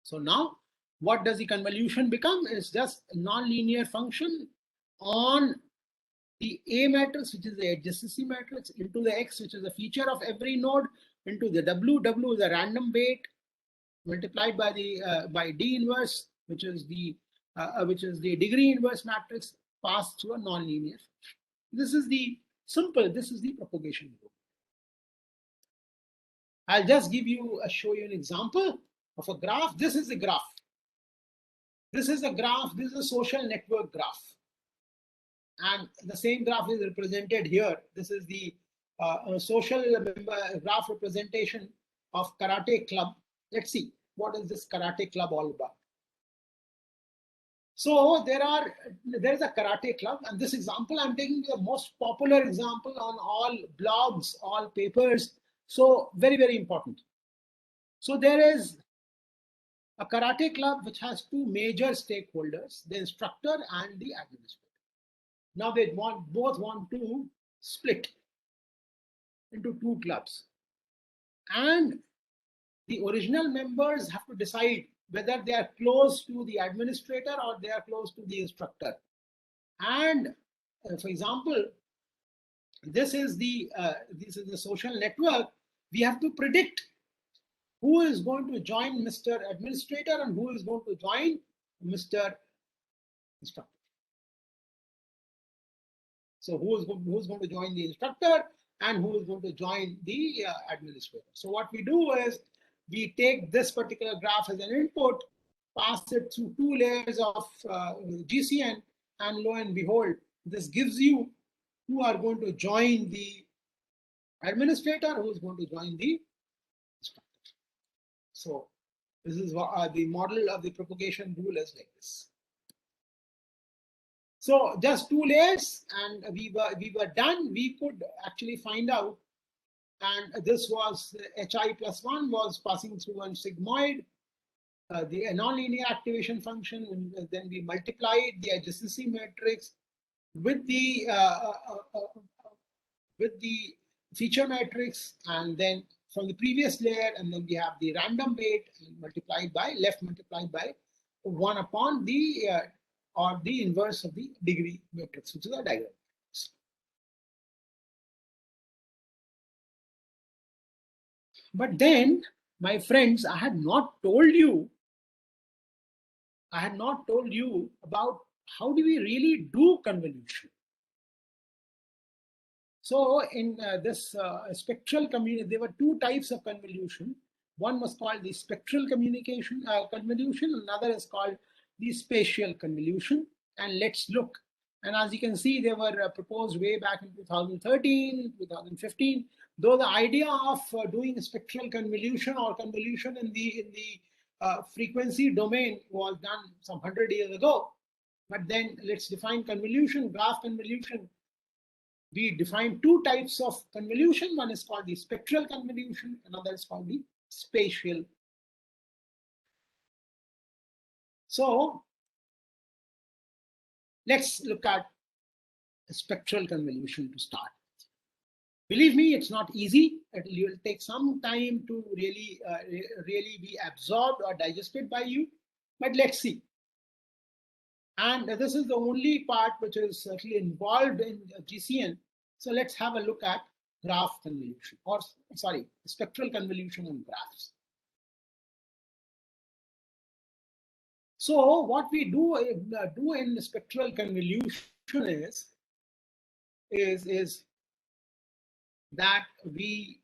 So now what does the convolution become? It's just a non-linear function on the A matrix, which is the adjacency matrix, into the X, which is the feature of every node, into the W. W is a random weight multiplied by the by D inverse, which is the degree inverse matrix passed through a non-linear function. This is the propagation group. I'll just show you an example of a graph. This is a graph. This is a graph. This is a social network graph. And the same graph is represented here. This is the social graph representation of karate club. Let's see, what is this karate club all about? So there is a karate club, and this example I'm taking the most popular example on all blogs, all papers. So very, very important. So there is a karate club which has two major stakeholders, the instructor and the administrator. Now they both want to split into two clubs. And the original members have to decide whether they are close to the administrator or they are close to the instructor. And for example, this is the social network. We have to predict who is going to join Mr. Administrator and who is going to join Mr. Instructor. So who is going to join the instructor and who is going to join the administrator. So what we do is we take this particular graph as an input, pass it through two layers of GCN, and lo and behold, this gives you who are going to join the administrator, who is going to join the instructor. So this is what the model of the propagation rule is like this. So just two layers, and we were done. We could actually find out, and this was HI plus 1 was passing through a sigmoid, the nonlinear activation function, and then we multiplied the adjacency matrix with the feature matrix, and then from the previous layer, and then we have the random weight multiplied by 1 upon the or the inverse of the degree matrix, which is a diagram. But then, my friends, I had not told you about how do we really do convolution. So in this spectral communication, there were two types of convolution. One was called the spectral convolution, another is called the spatial convolution. And let's look. And as you can see, they were proposed way back in 2013, 2015. Though the idea of doing spectral convolution or convolution in the frequency domain was done some 100 years ago. But then let's define convolution, graph convolution. We define two types of convolution. One is called the spectral convolution, another is called the spatial. So let's look at spectral convolution to start. Believe me, it's not easy. It will take some time to really be absorbed or digested by you, but let's see. And this is the only part which is certainly involved in GCN. So let's have a look at graph convolution, or sorry, spectral convolution and graphs. So what we do in spectral convolution is that we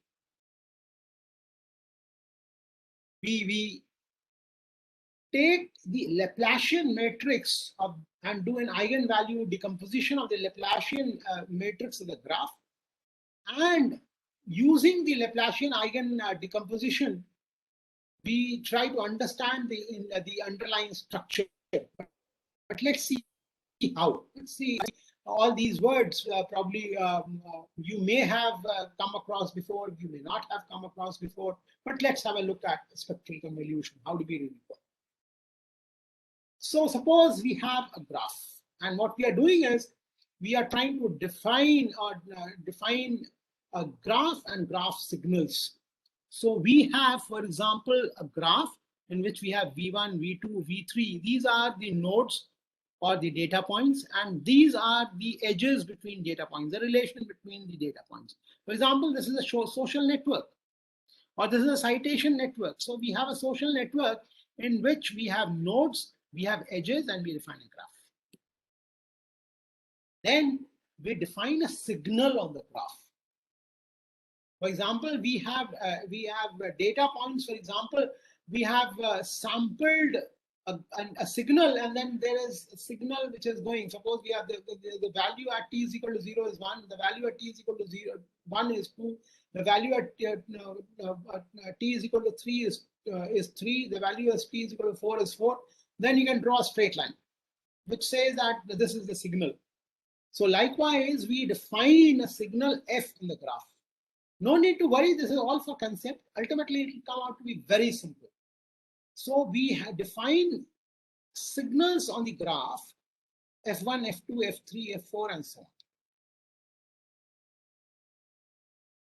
take the Laplacian matrix and do an eigenvalue decomposition of the Laplacian matrix of the graph, and using the Laplacian eigen decomposition, we try to understand the underlying structure. But let's see how. Let's see. All these words probably you may have come across before, you may not have come across before, but let's have a look at spectral convolution. How do we really work? So suppose we have a graph, and what we are doing is we are trying to define a graph and graph signals. So we have, for example, a graph in which we have V1, V2, V3. These are the nodes or the data points, and these are the edges between data points, the relation between the data points. For example, this is a social network, or this is a citation network. So we have a social network in which we have nodes, we have edges, and we define a graph. Then we define a signal on the graph. For example, we have data points. For example, we have sampled a signal, and then there is a signal which is going. Suppose we have the value at t is equal to 0 is 1, the value at t is equal to 1 is 2, the value at t is equal to 3 is 3, the value at t is equal to 4 is 4. Then you can draw a straight line, which says that this is the signal. So likewise, we define a signal f in the graph. No need to worry, this is all for concept. Ultimately, it will come out to be very simple. So we have defined signals on the graph, F1, F2, F3, F4, and so on.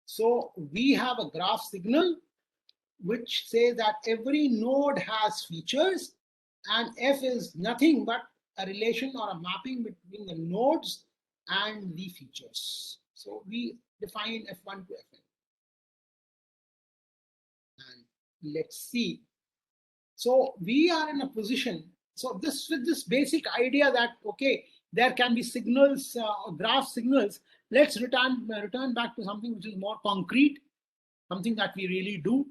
So we have a graph signal which says that every node has features, and F is nothing but a relation or a mapping between the nodes and the features. So we define F1 to Fn. And let's see. So we are in a position. So with this basic idea that, okay, there can be signals, graph signals. Let's return back to something which is more concrete, something that we really do.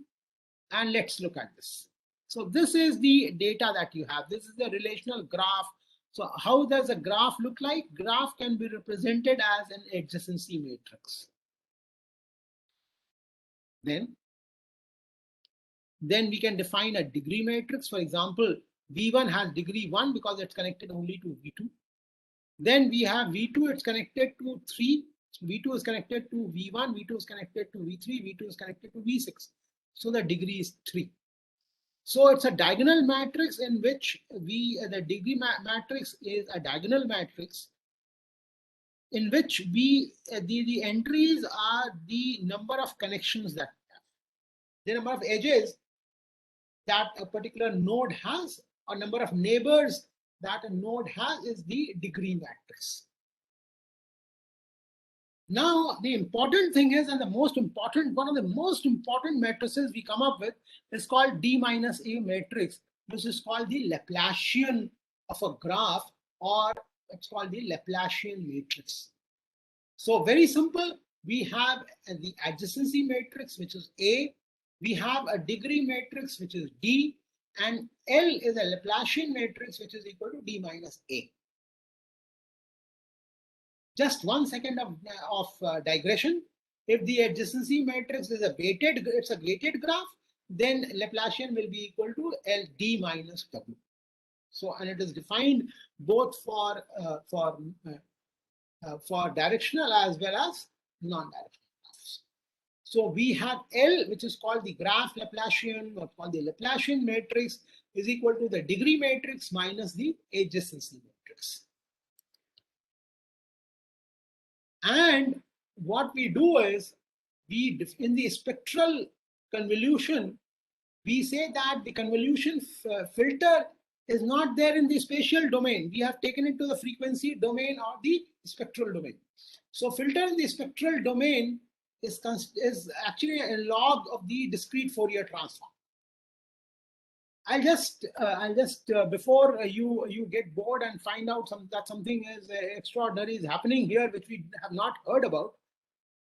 And let's look at this. So this is the data that you have. This is the relational graph. So how does a graph look like? Graph can be represented as an adjacency matrix. Then we can define a degree matrix. For example, V1 has degree 1 because it's connected only to V2. Then we have V2, it's connected to 3. V2 is connected to V1, V2 is connected to V3, V2 is connected to V6. So the degree is 3. So it's a diagonal matrix in which the degree matrix is a diagonal matrix in which the entries are the number of connections that we have. The number of edges that a particular node has, or number of neighbors that a node has, is the degree matrix. Now, the important thing is, and one of the most important matrices we come up with is called D minus A matrix. This is called the Laplacian of a graph, or it's called the Laplacian matrix. So very simple, we have the adjacency matrix, which is A. We have a degree matrix, which is D, and L is a Laplacian matrix, which is equal to D minus A. Just 1 second of digression. If the adjacency matrix is it's a weighted graph, then Laplacian will be equal to LD minus W. So, and it is defined both for directional as well as non-directional graphs. So we have L, which is called the graph Laplacian, or called the Laplacian matrix, is equal to the degree matrix minus the adjacency matrix. And what we do is, in the spectral convolution, we say that the convolution filter is not there in the spatial domain. We have taken it to the frequency domain or the spectral domain. So filter in the spectral domain is actually a log of the discrete Fourier transform. I'll just before you get bored and find out that something is extraordinary is happening here, which we have not heard about.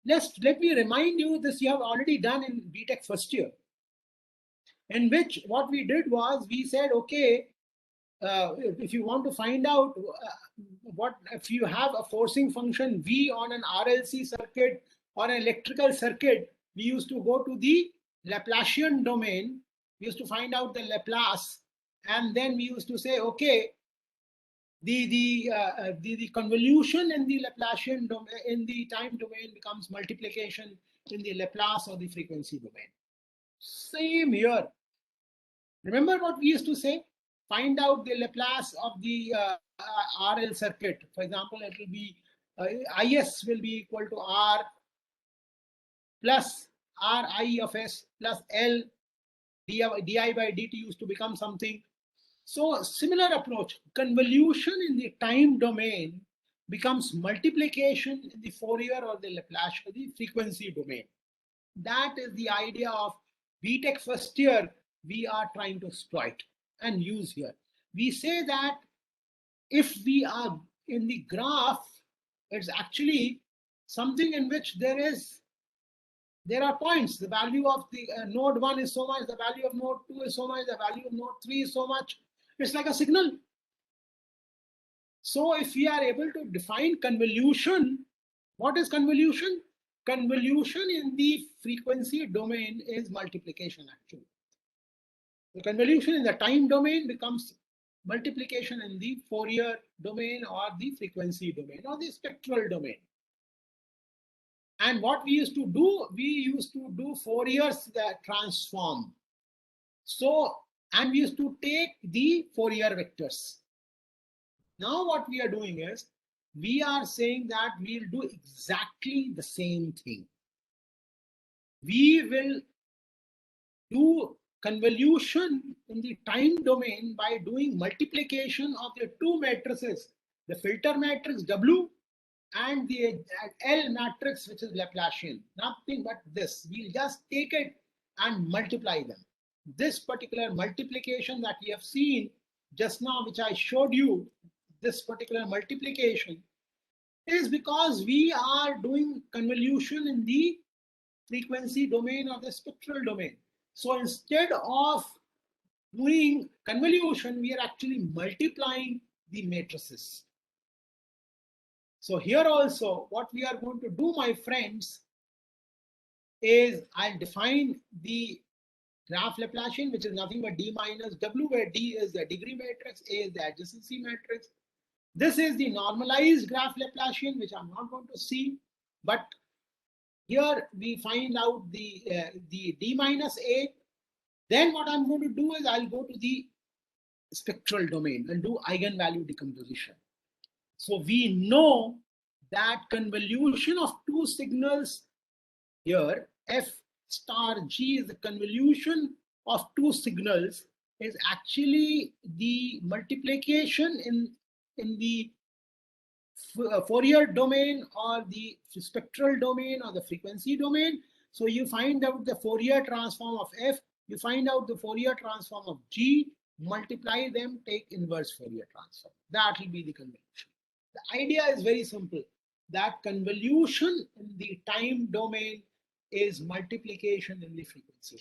Let me remind you this you have already done in BTech first year, in which what we did was we said, okay, if you want to find out if you have a forcing function V on an RLC circuit or an electrical circuit, we used to go to the Laplacian domain. We used to find out the Laplace, and then we used to say, okay, the convolution in the Laplacian domain, in the time domain, becomes multiplication in the Laplace or the frequency domain. Same here. Remember what we used to say? Find out the Laplace of the RL circuit. For example, it will be IS will be equal to R plus Ri of S plus L. Di by dt used to become something. So similar approach, convolution in the time domain becomes multiplication in the Fourier or the Laplace or the frequency domain. That is the idea of BTech first year we are trying to exploit and use here. We say that if we are in the graph, it's actually something in which there are points. The value of the node 1 is so much, the value of node 2 is so much, the value of node 3 is so much. It's like a signal. So if we are able to define convolution, what is convolution? Convolution in the frequency domain is multiplication actually. The convolution in the time domain becomes multiplication in the Fourier domain or the frequency domain or the spectral domain. And what we used to do Fourier transform. So, and we used to take the Fourier vectors. Now what we are doing is, we are saying that we'll do exactly the same thing. We will do convolution in the time domain by doing multiplication of the two matrices, the filter matrix W and the L matrix, which is Laplacian. Nothing but this. We'll just take it and multiply them. This particular multiplication that we have seen just now, which I showed you, this particular multiplication is because we are doing convolution in the frequency domain or the spectral domain. So instead of doing convolution, we are actually multiplying the matrices. So here also, what we are going to do, my friends, is I'll define the graph Laplacian, which is nothing but D minus W, where D is the degree matrix, A is the adjacency matrix. This is the normalized graph Laplacian, which I'm not going to see, but here we find out the D minus A. Then what I'm going to do is I'll go to the spectral domain and do eigenvalue decomposition. So we know that convolution of two signals here, F star G is the convolution of two signals, is actually the multiplication in the Fourier domain or the spectral domain or the frequency domain. So you find out the Fourier transform of F, you find out the Fourier transform of G, multiply them, take inverse Fourier transform. That will be the convolution. The idea is very simple, that convolution in the time domain is multiplication in the frequency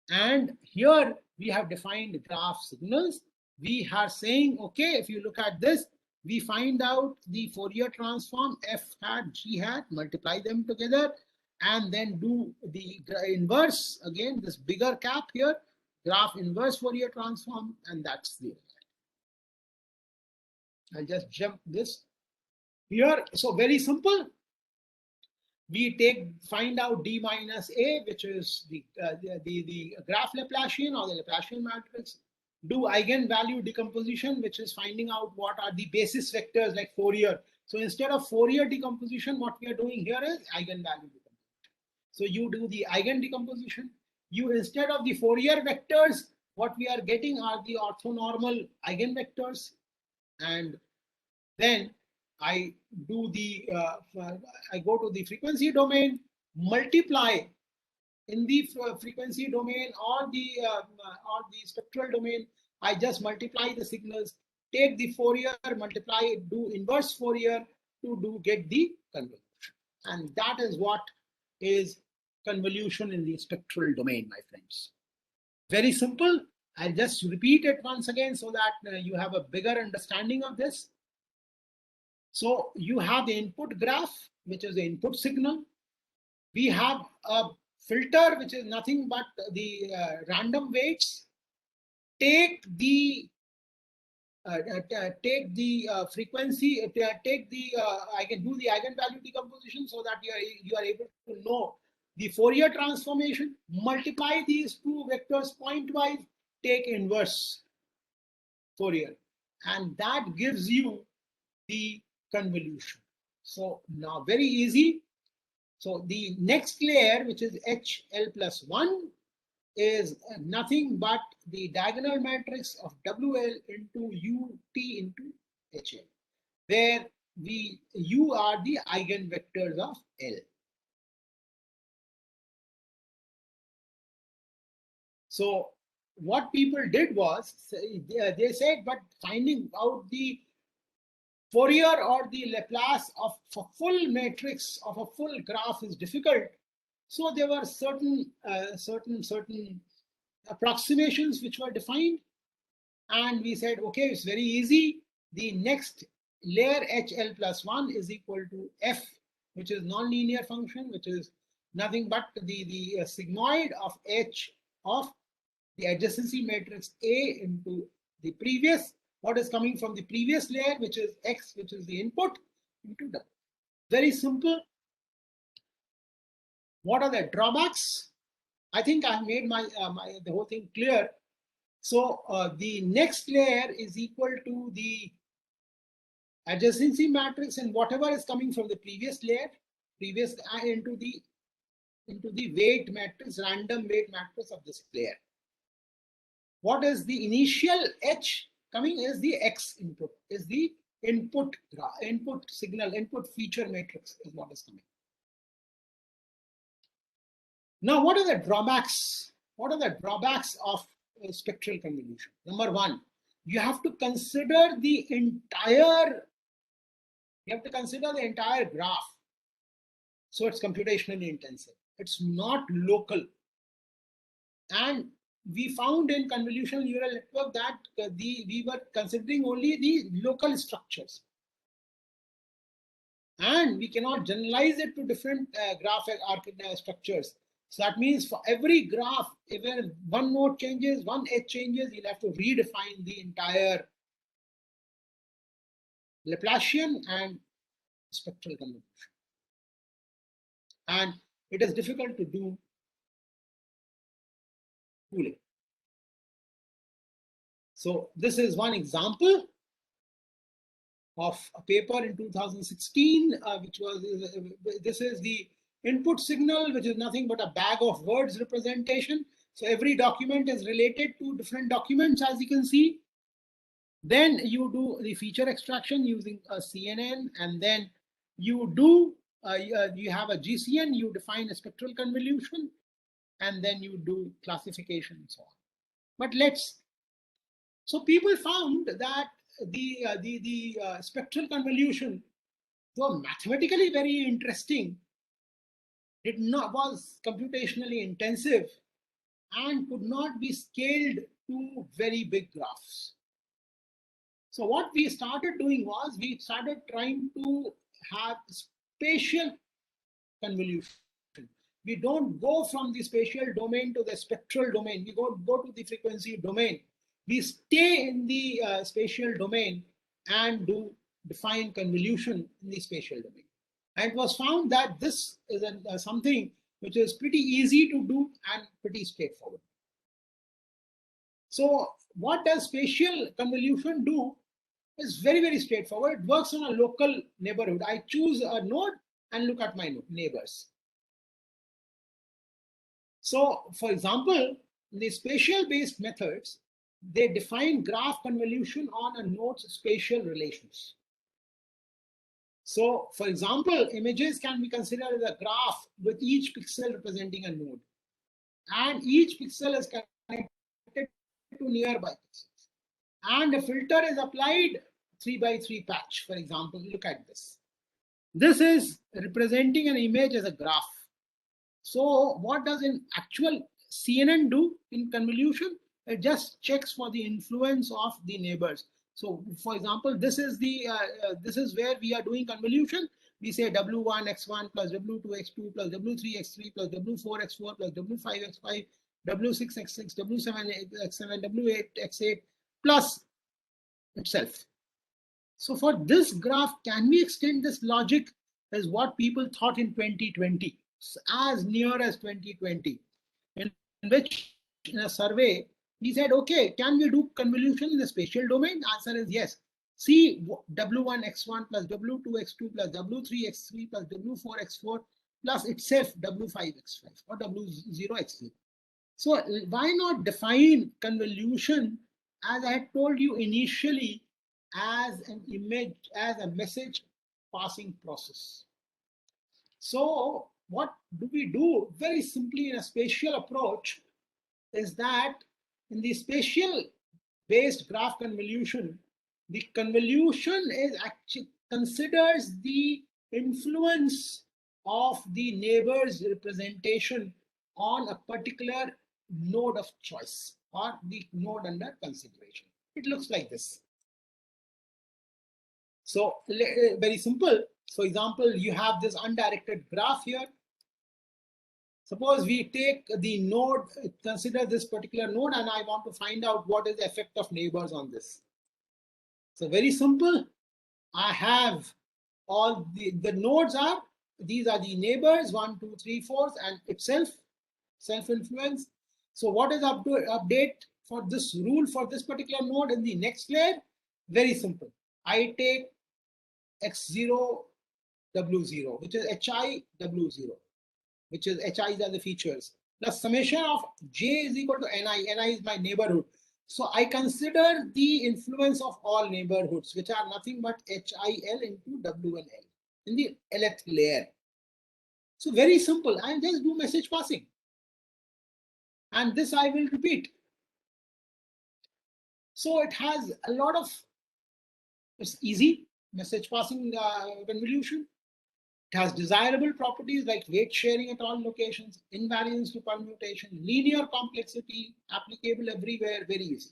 domain. And here we have defined graph signals. We are saying, okay, if you look at this, we find out the Fourier transform F hat, G hat, multiply them together, and then do the inverse, again, this bigger cap here, graph inverse Fourier transform, and that's the result. I'll just jump this here. So very simple. We find out D minus A, which is the graph Laplacian or the Laplacian matrix. Do eigenvalue decomposition, which is finding out what are the basis vectors like Fourier. So instead of Fourier decomposition, what we are doing here is eigenvalue decomposition. So you do the eigen decomposition. You, instead of the Fourier vectors, what we are getting are the orthonormal eigenvectors. And then I do the I go to the frequency domain, multiply in the frequency domain or the spectral domain. I just multiply the signals, take the Fourier, multiply, do inverse Fourier to get the convolution. And that is what is convolution in the spectral domain, my friends. Very simple. I'll just repeat it once again so that you have a bigger understanding of this. So you have the input graph, which is the input signal. We have a filter, which is nothing but the random weights. Take the frequency. I can do the eigenvalue decomposition so that you are able to know the Fourier transformation. Multiply these two vectors pointwise. Take inverse Fourier, and that gives you the convolution. So now very easy. So the next layer, which is HL plus 1, is nothing but the diagonal matrix of WL into UT into HL, where U are the eigenvectors of L. So what people did was, they said, but finding out the Fourier or the Laplace of a full matrix of a full graph is difficult. So there were certain approximations which were defined, and we said, okay, it's very easy. The next layer HL plus 1 is equal to F, which is nonlinear function, which is nothing but the sigmoid of H of the adjacency matrix A into the previous, what is coming from the previous layer, which is X, which is the input, into W. very simple. What are the drawbacks? I think I've made the whole thing clear. So the next layer is equal to the adjacency matrix and whatever is coming from the previous layer, into the weight matrix, random weight matrix of this layer. What is the initial H coming is the X input, is the input signal, input feature matrix is what is coming. Now, what are the drawbacks? What are the drawbacks of spectral convolution? Number one, you have to consider the entire graph. So it's computationally intensive. It's not local. And we found in convolutional neural network that we were considering only the local structures. And we cannot generalize it to different graph structures. So that means for every graph, even one node changes, one edge changes, you'll have to redefine the entire Laplacian and spectral convolution. And it is difficult to do tooling. So this is one example of a paper in 2016, which was, this is the input signal, which is nothing but a bag of words representation. So every document is related to different documents, as you can see. Then you do the feature extraction using a CNN, and then you do, you have a GCN, you define a spectral convolution, and then you do classification and so on. But so people found that the spectral convolution, though mathematically very interesting, was computationally intensive and could not be scaled to very big graphs. So what we started doing was we started trying to have spatial convolution. We don't go from the spatial domain to the spectral domain. We go to the frequency domain. We stay in the spatial domain and define convolution in the spatial domain. And it was found that this is something which is pretty easy to do and pretty straightforward. So what does spatial convolution do? It's very, very straightforward. It works on a local neighborhood. I choose a node and look at my neighbors. So for example, the spatial-based methods, they define graph convolution on a node's spatial relations. So for example, images can be considered as a graph with each pixel representing a node. And each pixel is connected to nearby pixels. And a filter is applied 3x3 patch, for example. Look at this. This is representing an image as a graph. So what does an actual CNN do in convolution? It just checks for the influence of the neighbors. So for example, this is where we are doing convolution. We say W1 x1 plus W2 x2 plus W3 x3 plus W4 x4 plus W5 x5, W6 x6, W7 x7, W8 x8 plus itself. So for this graph, can we extend this logic as what people thought in 2020, as near as 2020, in which in a survey, we said, okay, can we do convolution in the spatial domain? The answer is yes. See W1 x1 plus W2 x2 plus W3 x3 plus W4 x4 plus itself W5 x5 or W0 x0. So why not define convolution, as I had told you initially, as an image, as a message passing process? So what do we do? Very simply, in a spatial approach, is that in the spatial based graph convolution, the convolution is actually considers the influence of the neighbor's representation on a particular node of choice or the node under consideration. It looks like this. So very simple. For example, you have this undirected graph here. Suppose we take the node, consider this particular node, and I want to find out what is the effect of neighbors on this. So very simple. I have all the nodes are, these are the neighbors, 1, 2, 3, 4, and itself, self-influence. So what is update for this rule for this particular node in the next layer? Very simple. I take x0, w0, which is hi, w0, which is hi's are the features, plus summation of j is equal to ni. Ni is my neighborhood. So I consider the influence of all neighborhoods, which are nothing but HIL into W and L in the Lth layer. So very simple. I just do message passing. And this I will repeat. So it has a lot of, it's easy message passing convolution. It has desirable properties like weight sharing at all locations, invariance to permutation, linear complexity, applicable everywhere, very easy.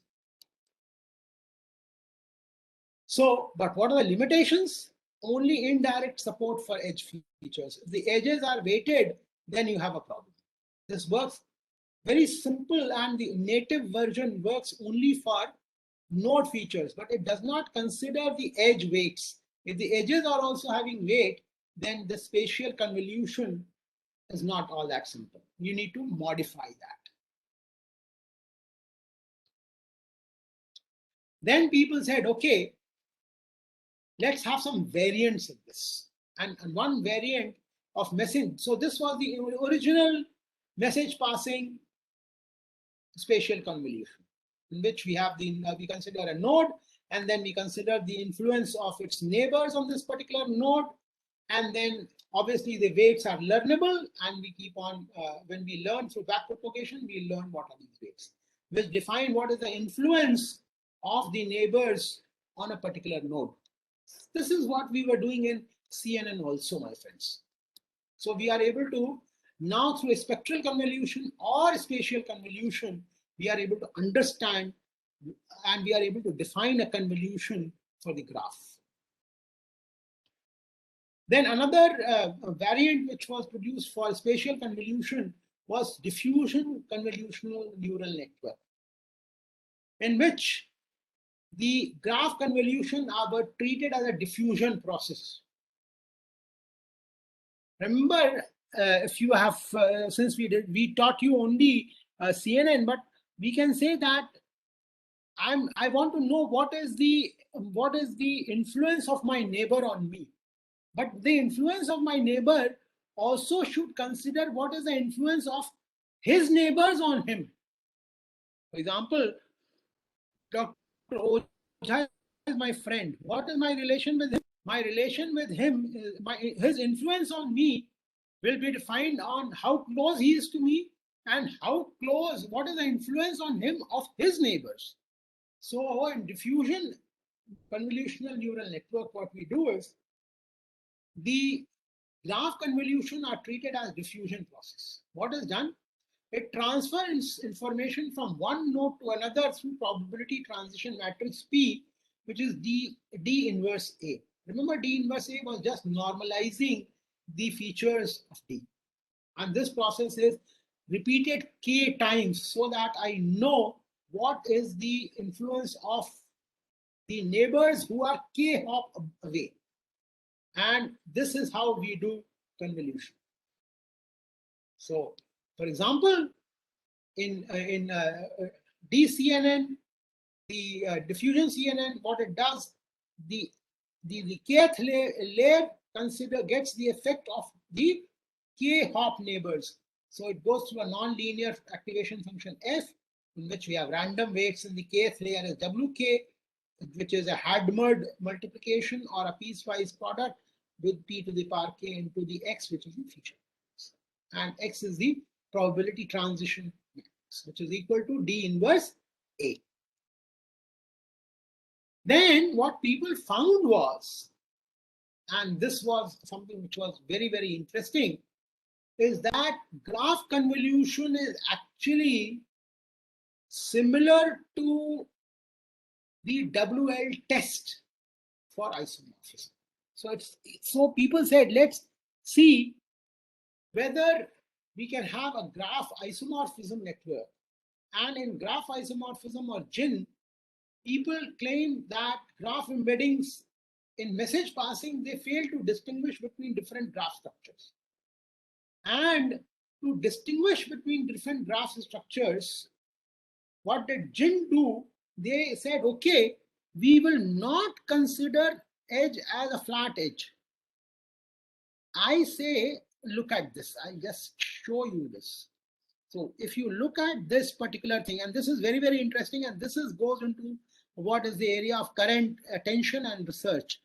So, but what are the limitations? Only indirect support for edge features. If the edges are weighted, then you have a problem. This works very simple, and the native version works only for node features, but it does not consider the edge weights. If the edges are also having weight, then the spatial convolution is not all that simple. You need to modify that. Then people said, okay, let's have some variants of this. And one variant of message. So this was the original message passing spatial convolution, in which we have we consider a node, and then we consider the influence of its neighbors on this particular node. And then obviously the weights are learnable, and we keep on, when we learn through backpropagation, we learn what are these weights, which define what is the influence of the neighbors on a particular node. This is what we were doing in CNN also, my friends. So we are able to, now through a spectral convolution or spatial convolution, we are able to understand and we are able to define a convolution for the graph. Then another variant which was produced for spatial convolution was diffusion convolutional neural network, in which the graph convolution were treated as a diffusion process. Remember, if you have, since we taught you only CNN, but we can say that I want to know what is the influence of my neighbor on me. But the influence of my neighbor also should consider what is the influence of his neighbors on him. For example, Dr. Ojha is my friend. What is my relation with him? My relation with him, his influence on me will be defined on how close he is to me and how close, what is the influence on him of his neighbors. So in diffusion convolutional neural network, what we do is the graph convolution are treated as diffusion process. What is done? It transfers information from one node to another through probability transition matrix P, which is D inverse A. Remember, D inverse A was just normalizing the features of D. And this process is repeated K times so that I know what is the influence of the neighbors who are K hop away. And this is how we do convolution. So, for example, in DCNN, the diffusion CNN, what it does, the kth layer gets the effect of the k hop neighbors. So it goes through a non-linear activation function F, in which we have random weights in the kth layer as WK, which is a Hadamard multiplication or a piecewise product with p to the power k into the x, which is the feature. And x is the probability transition matrix, which is equal to D inverse A. Then what people found was, and this was something which was very, very interesting, is that graph convolution is actually similar to the WL test for isomorphism. So people said, let's see whether we can have a graph isomorphism network. And in graph isomorphism or GIN, people claim that graph embeddings in message passing, they fail to distinguish between different graph structures. And to distinguish between different graph structures, what did Jin do? They said, okay, we will not consider edge as a flat edge. I say, look at this. I just show you this. So if you look at this particular thing, and this is very, very interesting, and this goes into what is the area of current attention and research.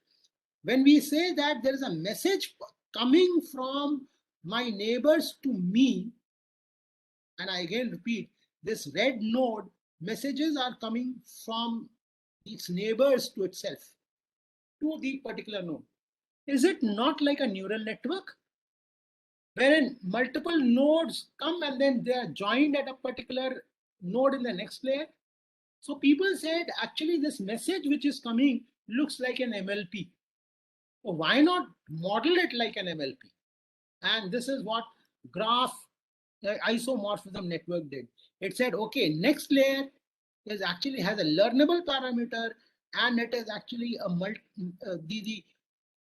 When we say that there is a message coming from my neighbors to me, and I again repeat, this red node, messages are coming from its neighbors to itself, to the particular node. Is it not like a neural network, wherein multiple nodes come and then they are joined at a particular node in the next layer? So people said, actually, this message which is coming looks like an MLP. So why not model it like an MLP? And this is what graph isomorphism network did. It said, okay, next layer is actually has a learnable parameter, and it is actually a the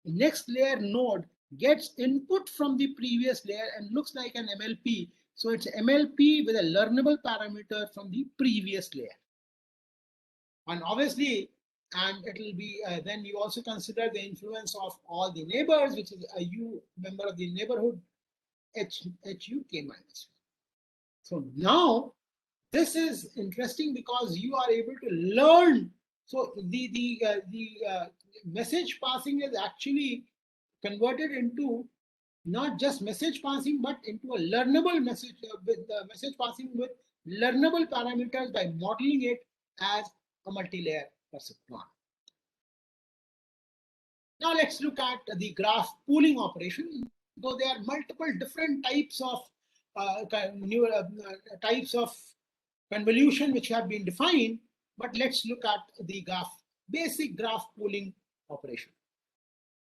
next layer node gets input from the previous layer and looks like an MLP. So it's MLP with a learnable parameter from the previous layer. And obviously, and it will be, then you also consider the influence of all the neighbors, which is a U member of the neighborhood, HUK minus. So now this is interesting because you are able to learn. So the message passing is actually converted into not just message passing, but into a learnable message with the message passing with learnable parameters by modeling it as a multi-layer perceptron. Now let's look at the graph pooling operation. Though there are multiple different types of convolution which have been defined, but let's look at the basic graph pooling operation.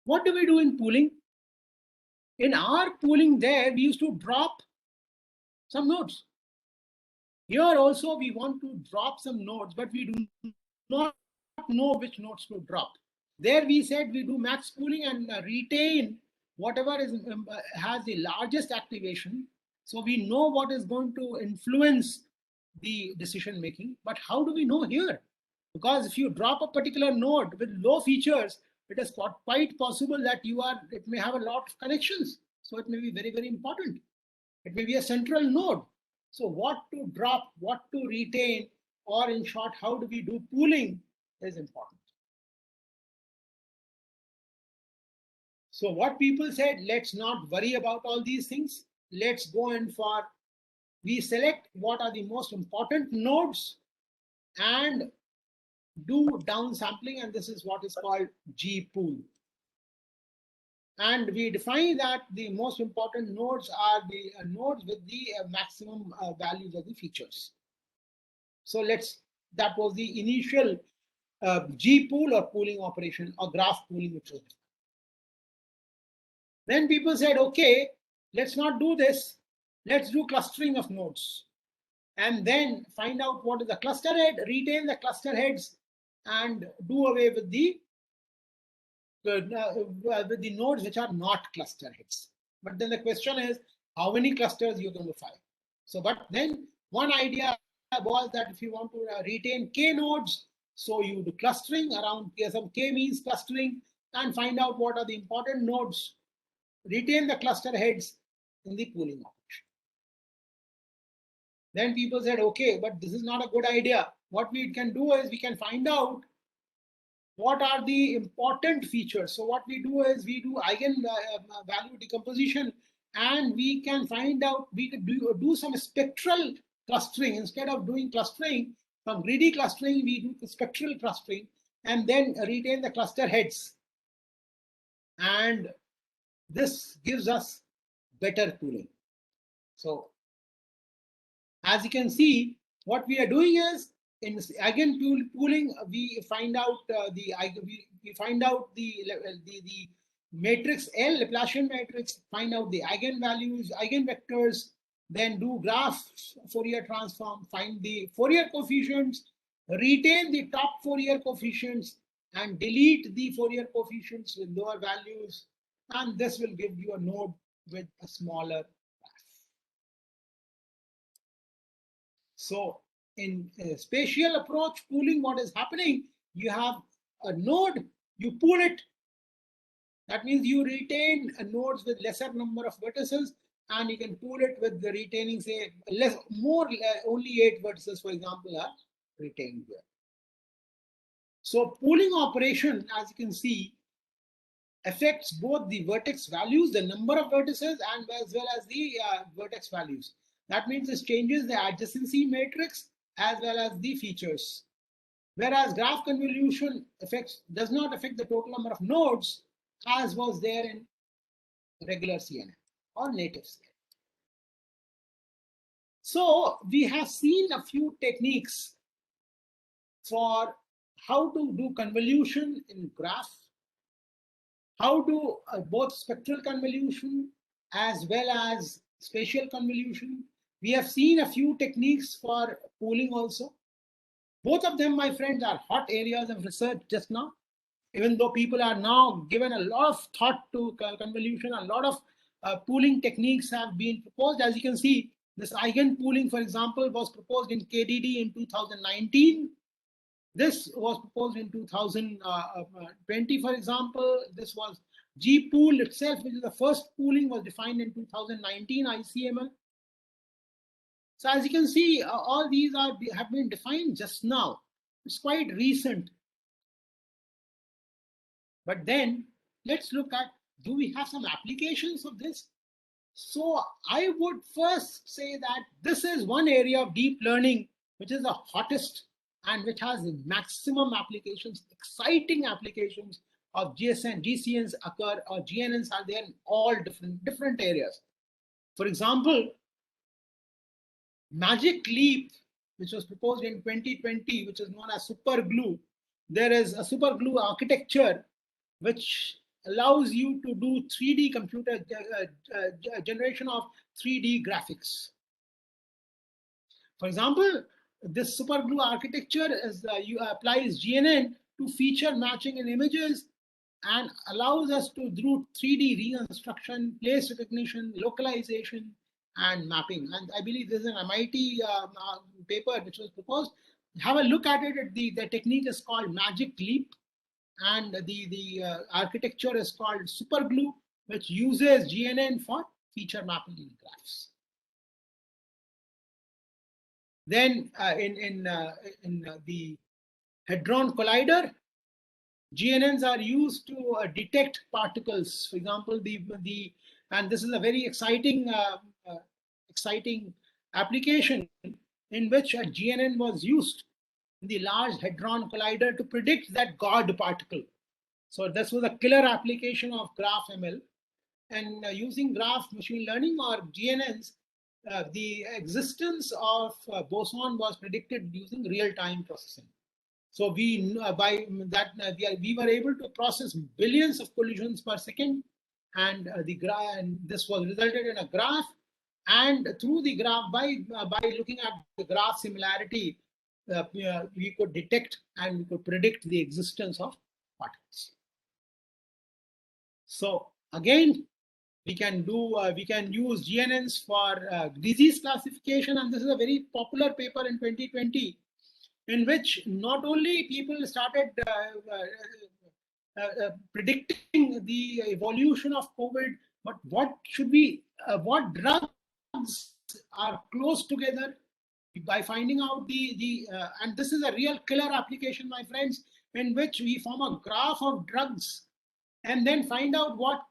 What do we do in pooling? In our pooling there, we used to drop some nodes. Here also we want to drop some nodes, but we do not know which nodes to drop. There we said we do max pooling and retain whatever has the largest activation. So we know what is going to influence the decision making. But how do we know here? Because if you drop a particular node with low features, it is quite possible that it may have a lot of connections. So it may be very, very important. It may be a central node. So what to drop, what to retain, or in short, how do we do pooling is important. So what people said, let's not worry about all these things. Let's go in for, we select what are the most important nodes and do downsampling, and this is what is called G pool. And we define that the most important nodes are the nodes with the maximum values of the features. So that was the initial G pool or pooling operation or graph pooling, which was. Then people said, okay, let's not do this. Let's do clustering of nodes. And then find out what is the cluster head, retain the cluster heads, and do away with the nodes which are not cluster heads. But then the question is, how many clusters you're going to find? So, but then one idea was that if you want to retain K nodes, so you do clustering around some K means clustering and find out what are the important nodes, retain the cluster heads in the pooling operation. Then people said, okay, but this is not a good idea. What we can do is we can find out what are the important features. So what we do is we do Eigen value decomposition, and we can find out, we could do some spectral clustering. Instead of doing clustering, some greedy clustering, we do spectral clustering and then retain the cluster heads. And this gives us better pooling. So as you can see, what we are doing is in Eigen pooling, we find out the matrix L, Laplacian matrix, find out the eigenvalues, eigenvectors, then do graph Fourier transform, find the Fourier coefficients, retain the top Fourier coefficients, and delete the Fourier coefficients with lower values, and this will give you a node with a smaller graph. So in a spatial approach pooling, what is happening, you have a node, you pool it. That means you retain nodes with lesser number of vertices, and you can pool it with the retaining, say, only 8 vertices, for example, are retained here. So pooling operation, as you can see, affects both the vertex values, the number of vertices, and as well as the vertex values. That means this changes the adjacency matrix as well as the features. Whereas graph convolution does not affect the total number of nodes, as was there in regular CNN or native CNN. So we have seen a few techniques for how to do convolution in graph, how to both spectral convolution as well as spatial convolution. We have seen a few techniques for pooling also. Both of them, my friends, are hot areas of research just now. Even though people are now given a lot of thought to convolution, a lot of pooling techniques have been proposed. As you can see, this Eigen pooling, for example, was proposed in KDD in 2019. This was proposed in 2020, for example. This was G-pool itself, which is the first pooling, was defined in 2019 ICML. So as you can see, all these have been defined just now. It's quite recent. But then let's look at, do we have some applications of this? So I would first say that this is one area of deep learning which is the hottest and which has the maximum applications, exciting applications of GCNs occur, or GNNs are there in all different areas. For example, Magic Leap, which was proposed in 2020, which is known as super glue. There is a super glue architecture which allows you to do 3D computer generation of 3D graphics. For example, this super glue architecture applies GNN to feature matching in images and allows us to do 3D reconstruction, place recognition, localization, and mapping. And I believe there's an MIT paper which was proposed. Have a look at it. The technique is called Magic Leap, and the architecture is called Superglue, which uses GNN for feature mapping in graphs. Then in the Hadron Collider, GNNs are used to detect particles. For example, and this is a very exciting application in which a GNN was used in the Large Hadron Collider to predict that God particle. So this was a killer application of graph ML. And using graph machine learning or GNNs, the existence of boson was predicted using real-time processing. So we were able to process billions of collisions per second, and this was resulted in a graph. And through the graph, by looking at the graph similarity, we could detect and we could predict the existence of particles. So again, we can use GNNs for disease classification, and this is a very popular paper in 2020, in which not only people started predicting the evolution of COVID, but what drugs are close together by finding out and this is a real killer application, my friends, in which we form a graph of drugs and then find out what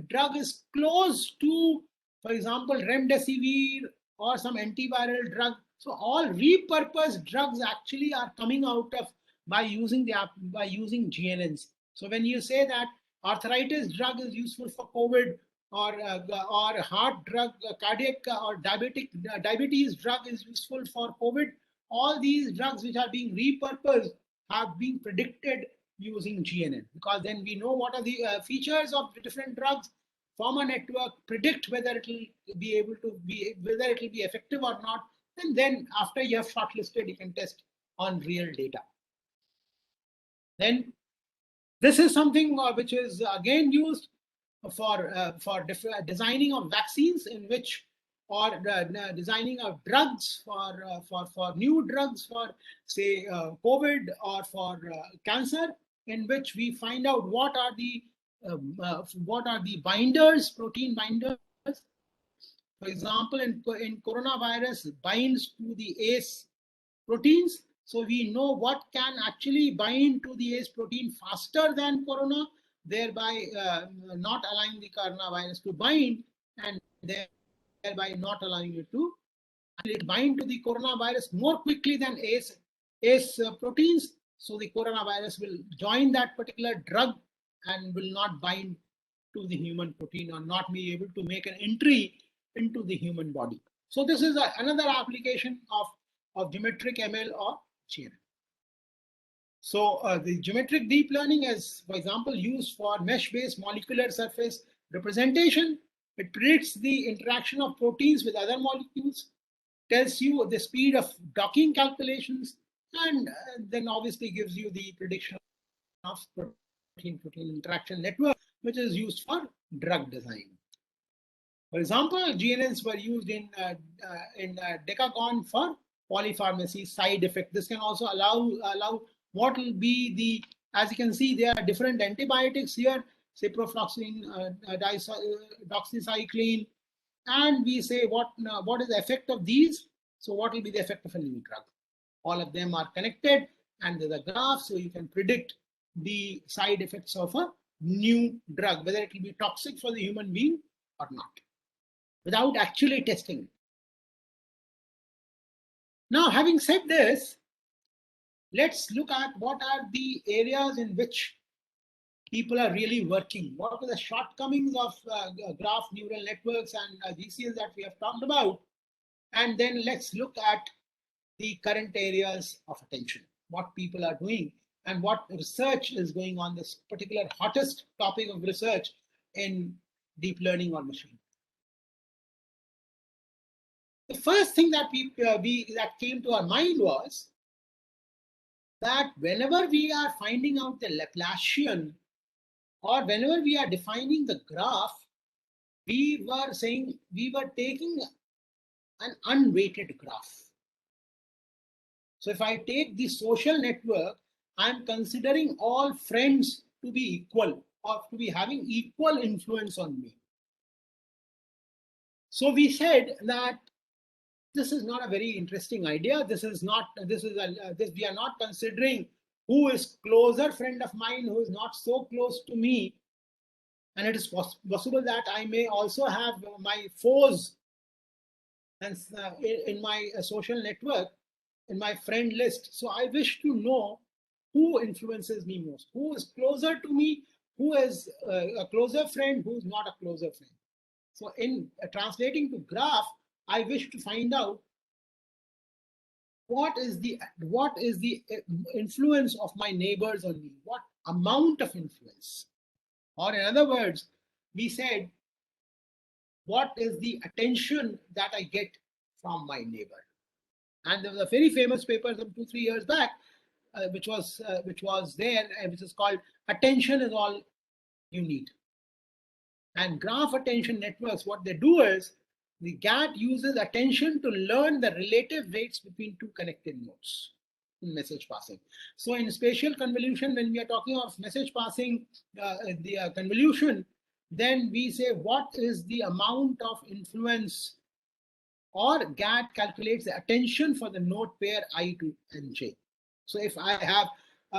drug is close to, for example, remdesivir or some antiviral drug. So all repurposed drugs actually are coming out of by using GNNs. So when you say that arthritis drug is useful for COVID, or heart drug, cardiac or diabetes drug is useful for COVID, all these drugs which are being repurposed have been predicted using GNN, because then we know what are the features of the different drugs, form a network, predict whether it will be effective or not, and then after you have shortlisted, you can test on real data. Then This is something which is again used for designing of vaccines, in which, or designing of drugs for new drugs for, say, COVID, or for cancer, in which we find out what are the binders, protein binders. For example, in coronavirus binds to the ACE proteins. So we know what can actually bind to the ACE protein faster than corona, thereby not allowing the coronavirus to bind, and thereby not allowing it to bind to the coronavirus more quickly than ACE proteins. So the coronavirus will join that particular drug and will not bind to the human protein, or not be able to make an entry into the human body. So this is another application of geometric ML or GNL. So the geometric deep learning is, for example, used for mesh-based molecular surface representation. It predicts the interaction of proteins with other molecules, tells you the speed of docking calculations, and then obviously gives you the prediction of protein-protein interaction network, which is used for drug design. For example, GNNs were used in Decomposition for polypharmacy side effect. This can also allow what will be the, as you can see, there are different antibiotics here, ciprofloxacin, doxycycline, and we say what is the effect of these. So what will be the effect of a new drug? All of them are connected, and there's a graph, so you can predict the side effects of a new drug, whether it will be toxic for the human being or not, without actually testing it. Now, having said this, let's look at what are the areas in which people are really working. What are the shortcomings of graph neural networks and GCs that we have talked about? And then let's look at the current areas of attention, what people are doing, and what research is going on, this particular hottest topic of research in deep learning or machine. The first thing that that came to our mind was that whenever we are finding out the Laplacian, or whenever we are defining the graph, we were taking an unweighted graph. So if I take the social network, I'm considering all friends to be equal, or to be having equal influence on me. So we said that this is not a very interesting idea. We are not considering who is closer friend of mine, who is not so close to me. And it is possible that I may also have my foes and in my social network, in my friend list. So I wish to know who influences me most, who is closer to me, who is a closer friend, who is not a closer friend. So in translating to graph, I wish to find out what is the influence of my neighbors on me, what amount of influence. Or in other words, we said, what is the attention that I get from my neighbor? And there was a very famous paper some 2-3 years back, which was there, which is called "Attention is All You Need." And graph attention networks, what they do is, the GAT uses attention to learn the relative weights between two connected nodes in message passing. So in spatial convolution, when we are talking of message passing, the convolution, then we say what is the amount of influence, or GAT calculates the attention for the node pair I to and J. So if I have,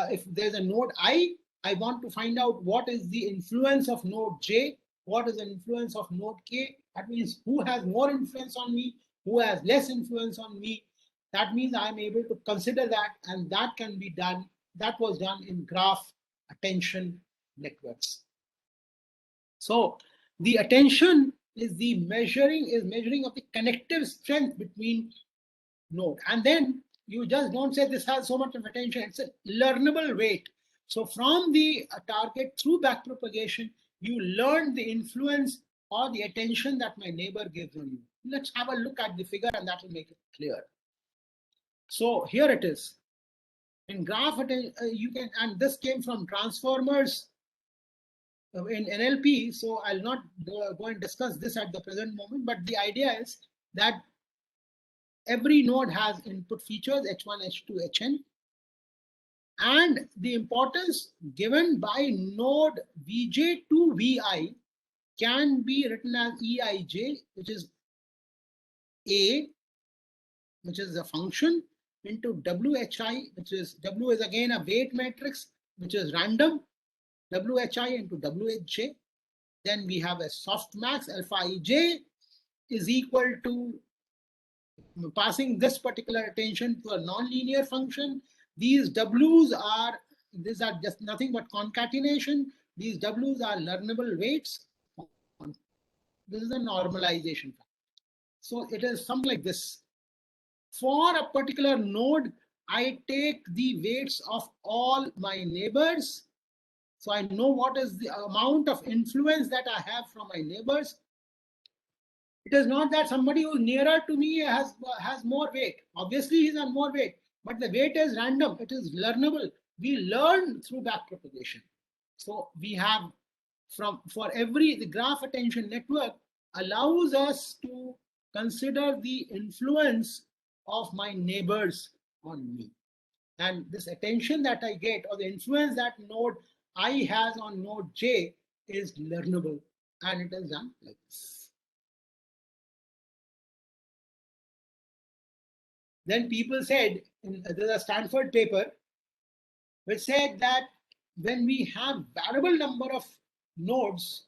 if there's a node I want to find out what is the influence of node J, what is the influence of node K. That means who has more influence on me, who has less influence on me. That means I'm able to consider that, and that can be done. That was done in graph attention networks. So the attention is the measuring of the connective strength between node. And then you just don't say this has so much of attention, it's a learnable weight. So from the target through backpropagation, you learn the influence or the attention that my neighbor gives on you. Let's have a look at the figure, and that will make it clear. So here it is. In graph, you can, and this came from transformers in NLP, so I'll not go and discuss this at the present moment, but the idea is that every node has input features H1, H2, Hn, and the importance given by node Vj to Vi can be written as Eij, which is A, which is a function, into Whi, which is, W is again a weight matrix, which is random, Whi into Whj. Then we have a softmax, alpha Ej is equal to, passing this particular attention to a nonlinear function. These W's are, these are just nothing but concatenation. These W's are learnable weights. This is a normalization factor. So it is something like this. For a particular node, I take the weights of all my neighbors. So I know what is the amount of influence that I have from my neighbors. It is not that somebody who's nearer to me has more weight. Obviously, he's on more weight, but the weight is random. It is learnable. We learn through backpropagation. So we have the graph attention network allows us to consider the influence of my neighbors on me. And this attention that I get, or the influence that node I has on node J, is learnable. And it is done like this. Then people said, there's a Stanford paper which said that when we have variable number of nodes,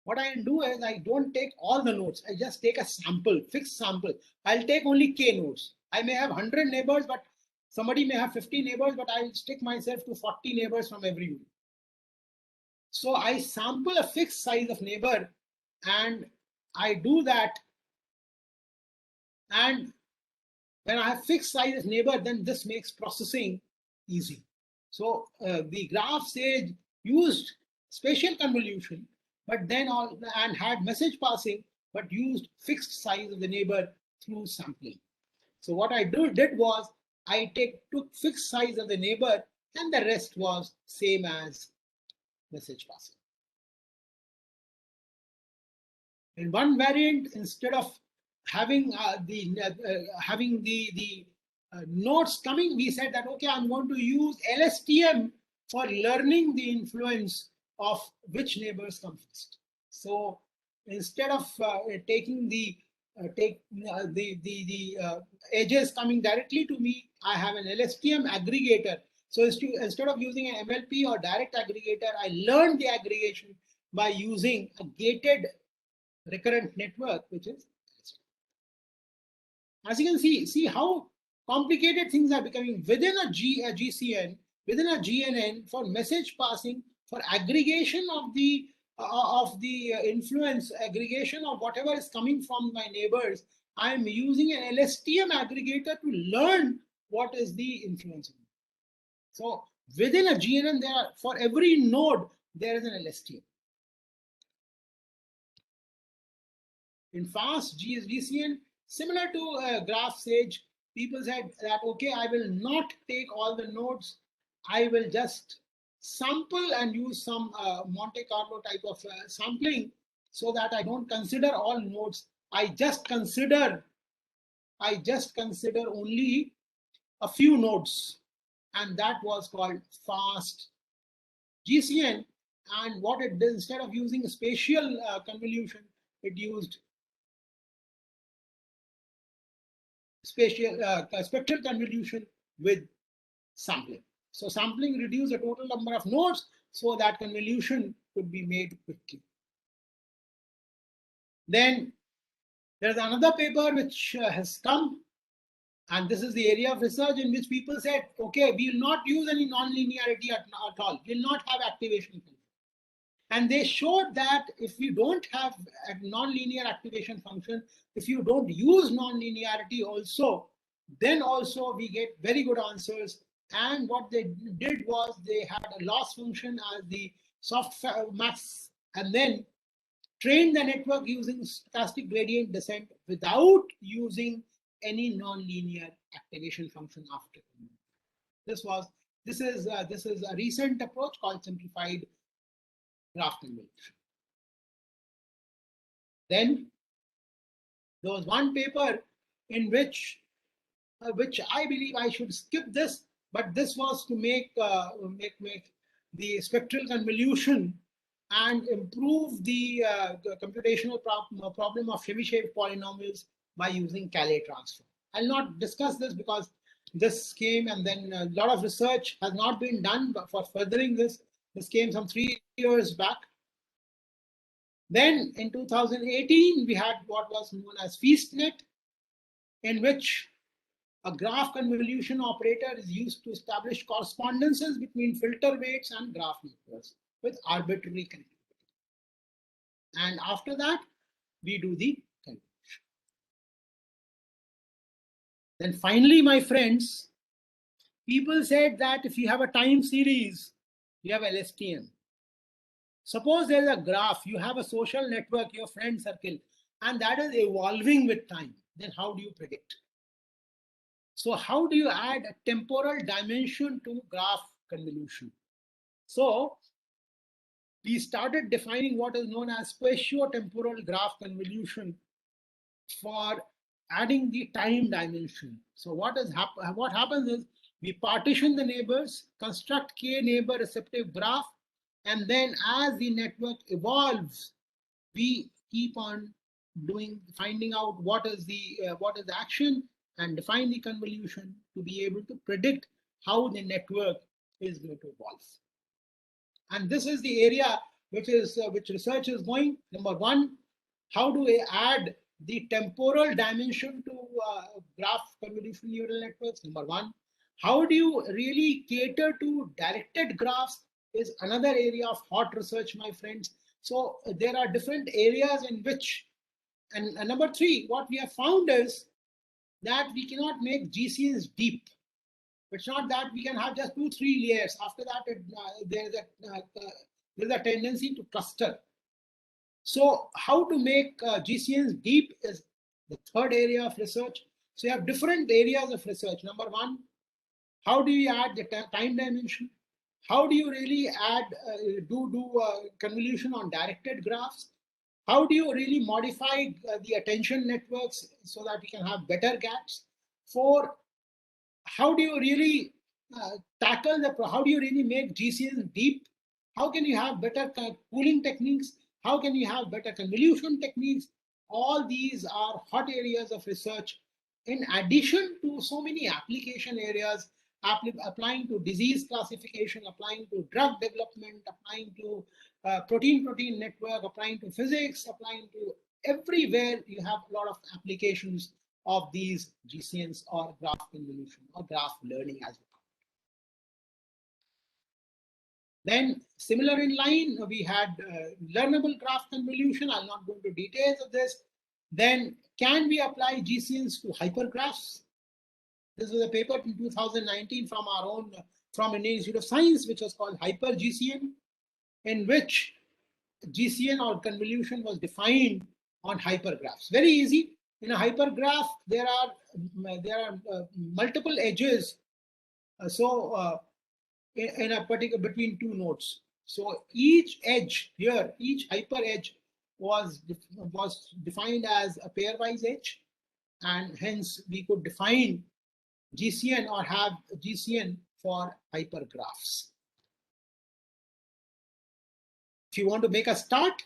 what I do is I don't take all the nodes. I just take a sample, fixed sample. I'll take only K nodes. I may have 100 neighbors, but somebody may have 50 neighbors, but I'll stick myself to 40 neighbors from every node. So I sample a fixed size of neighbor, and I do that. And when I have fixed size of neighbor, then this makes processing easy. So the graph sage used spatial convolution, but then and had message passing, but used fixed size of the neighbor through sampling. So what I did was I took fixed size of the neighbor, and the rest was same as message passing. In one variant, instead of having the nodes coming, we said that, okay, I'm going to use LSTM for learning the influence of which neighbors come first. So instead of taking the edges coming directly to me, I have an LSTM aggregator. So instead of using an MLP or direct aggregator, I learned the aggregation by using a gated recurrent network, which is, as you can see how complicated things are becoming within a GCN, within a GNN, for message passing, for aggregation of the influence, aggregation of whatever is coming from my neighbors. I'm using an LSTM aggregator to learn what is the influence. So within a GNN, for every node, there is an LSTM. In fast GCN, similar to graph sage, people said that, okay, I will not take all the nodes. I will just sample and use some Monte Carlo type of sampling, so that I don't consider all nodes. I just consider only a few nodes, and that was called fast GCN. And what it did, instead of using a spatial convolution, it used spectral convolution with sampling. So sampling reduced the total number of nodes, so that convolution could be made quickly. Then there's another paper which has come, and this is the area of research in which people said, okay, we will not use any nonlinearity at all. We will not have activation. And they showed that if we don't have a nonlinear activation function, if you don't use nonlinearity also, then also we get very good answers. And what they did was they had a loss function as the softmax, and then trained the network using stochastic gradient descent without using any nonlinear activation function after. This is a recent approach called simplified graph convolution. Then there was one paper in which I believe I should skip this, but this was to make the spectral convolution and improve the computational problem of Chebyshev polynomials by using Cayley transform. I'll not discuss this because this came and then a lot of research has not been done for furthering this. This came some 3 years back. Then in 2018, we had what was known as FeastNet, in which a graph convolution operator is used to establish correspondences between filter weights and graph networks with arbitrary connectivity. And after that, we do the convolution. Then finally, my friends, people said that if you have a time series, you have LSTM. Suppose there's a graph, you have a social network, your friend circle, and that is evolving with time. Then how do you predict? So how do you add a temporal dimension to graph convolution? So we started defining what is known as spatio-temporal graph convolution for adding the time dimension. So what happens is we partition the neighbors, construct k neighbor receptive graph, and then as the network evolves, we keep on finding out what is the action and define the convolution to be able to predict how the network is going to evolve. And this is the area which research is going. Number one, how do we add the temporal dimension to graph convolution neural networks? Number one, how do you really cater to directed graphs is another area of hot research, my friends. So there are different areas in which, and number three, what we have found is that we cannot make GCNs deep. It's not that we can have just 2-3 layers. After that, there's a tendency to cluster. So how to make GCNs deep is the third area of research. So you have different areas of research. Number one, how do you add the time dimension? How do you really add convolution on directed graphs? How do you really modify the attention networks so that we can have better gaps? 4, how do you really how do you really make GCNs deep? How can you have better pooling techniques? How can you have better convolution techniques? All these are hot areas of research in addition to so many application areas applying to disease classification, applying to drug development, applying to protein-protein network, applying to physics, applying to everywhere. You have a lot of applications of these GCNs or graph convolution or graph learning as well. Then similar in line, we had learnable graph convolution. I'll not go into details of this. Then can we apply GCNs to hypergraphs? This was a paper in 2019 from Indian Institute of Science, which was called Hyper GCN, in which GCN or convolution was defined on hypergraphs. Very easy. In a hypergraph, there are multiple edges. In a particular between two nodes. So each edge here, each hyper edge was defined as a pairwise edge, and hence we could define GCN or have GCN for hypergraphs. If you want to make a start,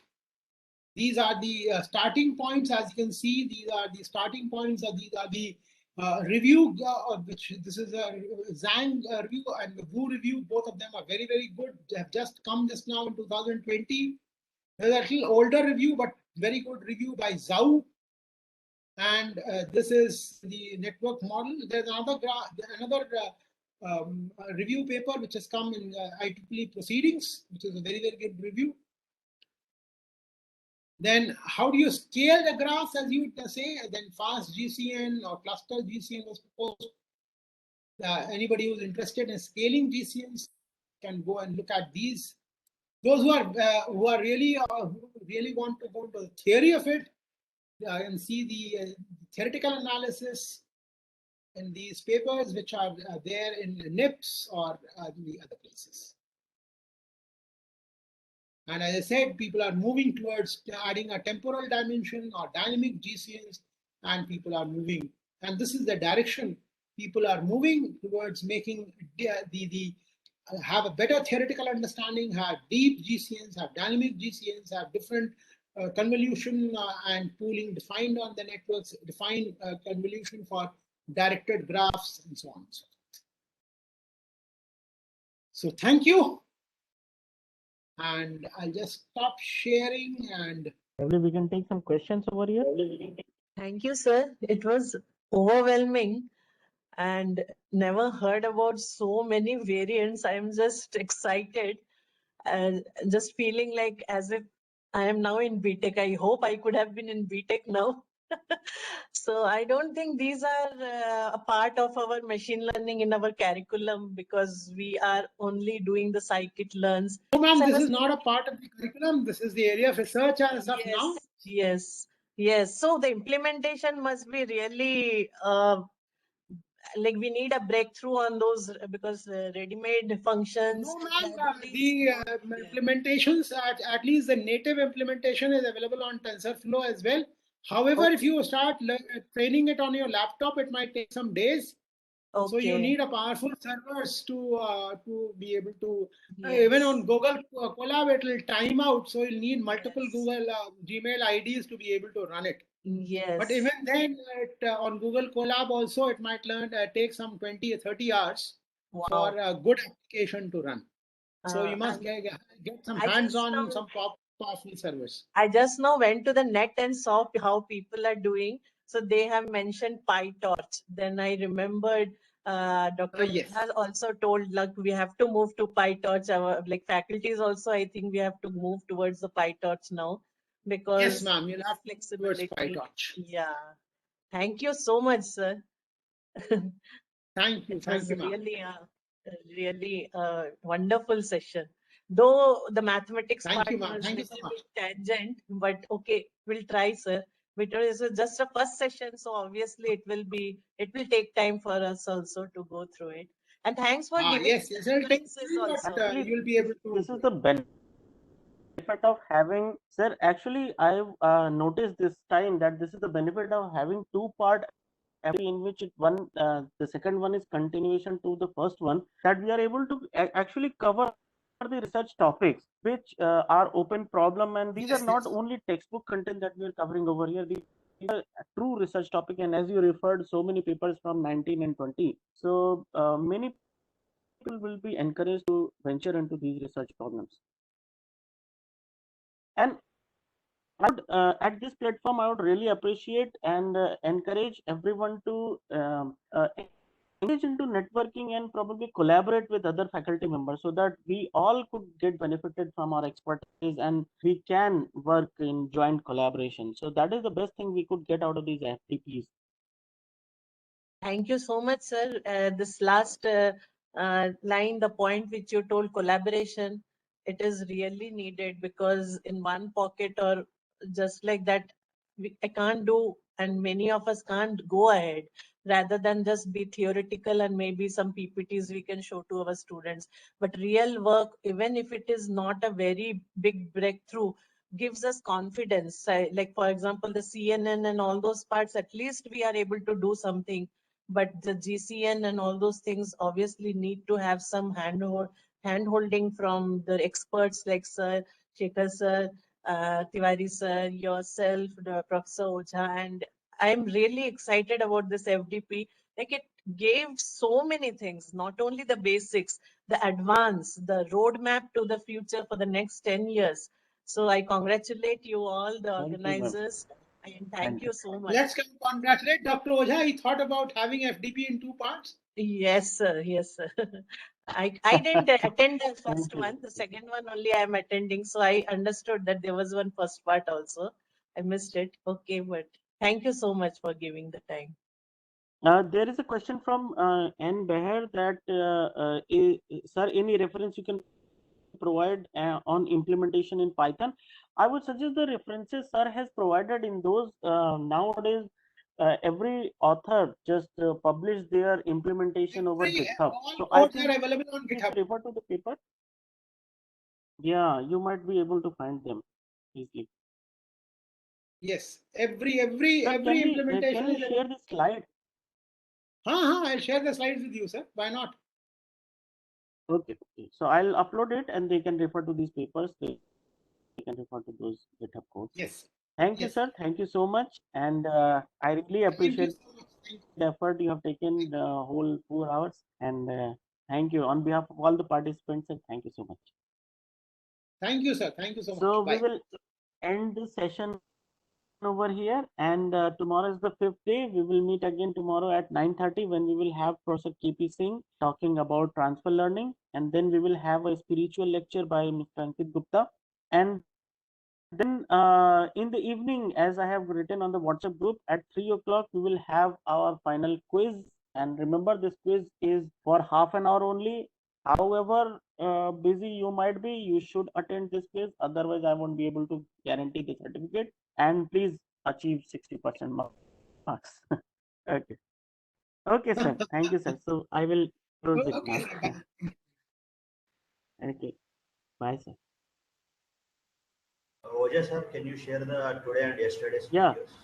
these are the starting points. As you can see, these are the starting points. These are the review, which this is a Zhang review and the Wu review. Both of them are very, very good. They have just come just now in 2020. There's a little older review, but very good review by Zhao. And this is the network model. There's another review paper which has come in IEEE proceedings, which is a very, very good review. Then how do you scale the graphs, as you would say? Then fast GCN or cluster GCN was proposed. Anybody who's interested in scaling GCNs can go and look at these. Those who are really want to go into the theory of it and see the theoretical analysis in these papers which are there in NIPS or the other places. And as I said, people are moving towards adding a temporal dimension or dynamic GCNs, and people are moving. And this is the direction people are moving towards, making have a better theoretical understanding, have deep GCNs, have dynamic GCNs, have different convolution and pooling defined on the networks, defined convolution for directed graphs, and so on and so forth. So thank you. And I'll just stop sharing, and Probably we can take some questions over here. Thank you, sir. It was overwhelming and never heard about so many variants. I'm just excited and just feeling like as if I am now in BTech. I hope I could have been in BTech now. So I don't think these are a part of our machine learning in our curriculum, because we are only doing the scikit-learns. no, ma'am, So I this was is not a part of the curriculum. This is the area of research as of now. Yes. So the implementation must be really like we need a breakthrough on those, because ready-made functions. No, ma'am, libraries- implementations, at least the native implementation is available on TensorFlow as well. However, if you start training it on your laptop, it might take some days. Okay. So you need a powerful servers to be able to, Yes. even on Google Colab, it will time out. So you'll need multiple Yes. Google Gmail IDs to be able to run it. Yes. But even then, on Google Colab also, it might take some 20 or 30 hours for a good application to run. So you must get some hands-on, some powerful servers. I just now went to the net and saw how people are doing. So they have mentioned PyTorch. Then I remembered Dr. Yes. has also told, like, we have to move to PyTorch. Our like faculties also, I think we have to move towards the PyTorch now, because Yes, ma'am. You'll have flexibility. towards PyTorch. Yeah. Thank you so much, sir. Thank you. It Thank was you, ma'am. really a wonderful session. Though the mathematics Thank part you, ma'am. was Thank you so little much. bit tangent, but okay, we'll try, sir. Because it was just a first session, so obviously it will take time for us also to go through it. And thanks for giving Yes, it'll take references time, also. but you'll be able to. This is the benefit of having, sir. Actually, I've noticed this time that this is the benefit of having two-part FDP, in which the second one is continuation to the first one, that we are able to actually cover the research topics which are open problem, and these are not only textbook content that we are covering over here. These are true research topic, and as you referred, so many papers from 19 and 20. So many people will be encouraged to venture into these research problems. And at this platform, I would really appreciate and encourage everyone to engage into networking and probably collaborate with other faculty members, so that we all could get benefited from our expertise and we can work in joint collaboration. So that is the best thing we could get out of these FDPs. Thank you so much, sir. This last line, the point which you told, collaboration, it is really needed, because in one pocket or just like that, I can't do, and many of us can't go ahead, rather than just be theoretical and maybe some PPTs we can show to our students. But real work, even if it is not a very big breakthrough, gives us confidence. Like, for example, the CNN and all those parts, at least we are able to do something. But the GCN and all those things obviously need to have some hand-holding from the experts like Sir Shekhar sir, Tiwari sir, yourself, Professor Oja, and I'm really excited about this FDP. Like, it gave so many things, not only the basics, the advance, the roadmap to the future for the next 10 years. So I congratulate you all, the organizers, and thank you so much. Let's congratulate Dr. Oja. He thought about having FDP in two parts. Yes, sir. Yes, sir. I didn't attend the first one. The second one only I am attending. So I understood that there was one first part also. I missed it. Okay, but thank you so much for giving the time. There is a question from N. Beher that, sir, any reference you can provide on implementation in Python? I would suggest the references sir has provided in those. Nowadays, every author just publish their implementation over GitHub. All So I codes think are available on if GitHub. you refer to the paper, yeah, you might be able to find them easily. Yes, every Sir, can implementation you is share the slide? I'll share the slides with you, sir. Why not? Okay, okay. So I'll upload it and they can refer to these papers. They can refer to those GitHub codes. Yes. Thank you, Yes. sir. Thank you so much. And I really appreciate Thank you so much. Thank you. the effort you have taken the whole 4 hours. And thank you on behalf of all the participants. And thank you so much. Thank you, sir. Thank you so much. So Bye. we will end the session over here, and tomorrow is the 5th day. We will meet again tomorrow at 9:30 when we will have Professor KP Singh talking about transfer learning, and then we will have a spiritual lecture by Mr. Ankit Gupta. And then in the evening, as I have written on the WhatsApp group, at 3 o'clock we will have our final quiz. And remember, this quiz is for half an hour only. However busy you might be, you should attend this quiz. Otherwise, I won't be able to guarantee the certificate. And please achieve 60% marks. Okay. Okay, sir. Thank you, sir. So I will close it Okay, now. sir. Bye. Okay. Bye, sir. Oja sir, can you share the today and yesterday's Yeah. videos?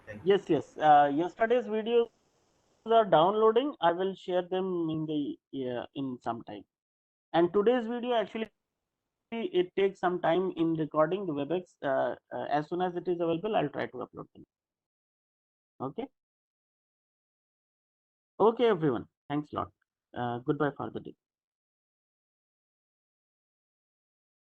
Thank you. Yes, yes. Yesterday's videos are downloading. I will share them in the in some time. And today's video actually it takes some time in recording the WebEx. As soon as it is available, I'll try to upload them. Okay. Okay, everyone. Thanks a lot. Goodbye for the day.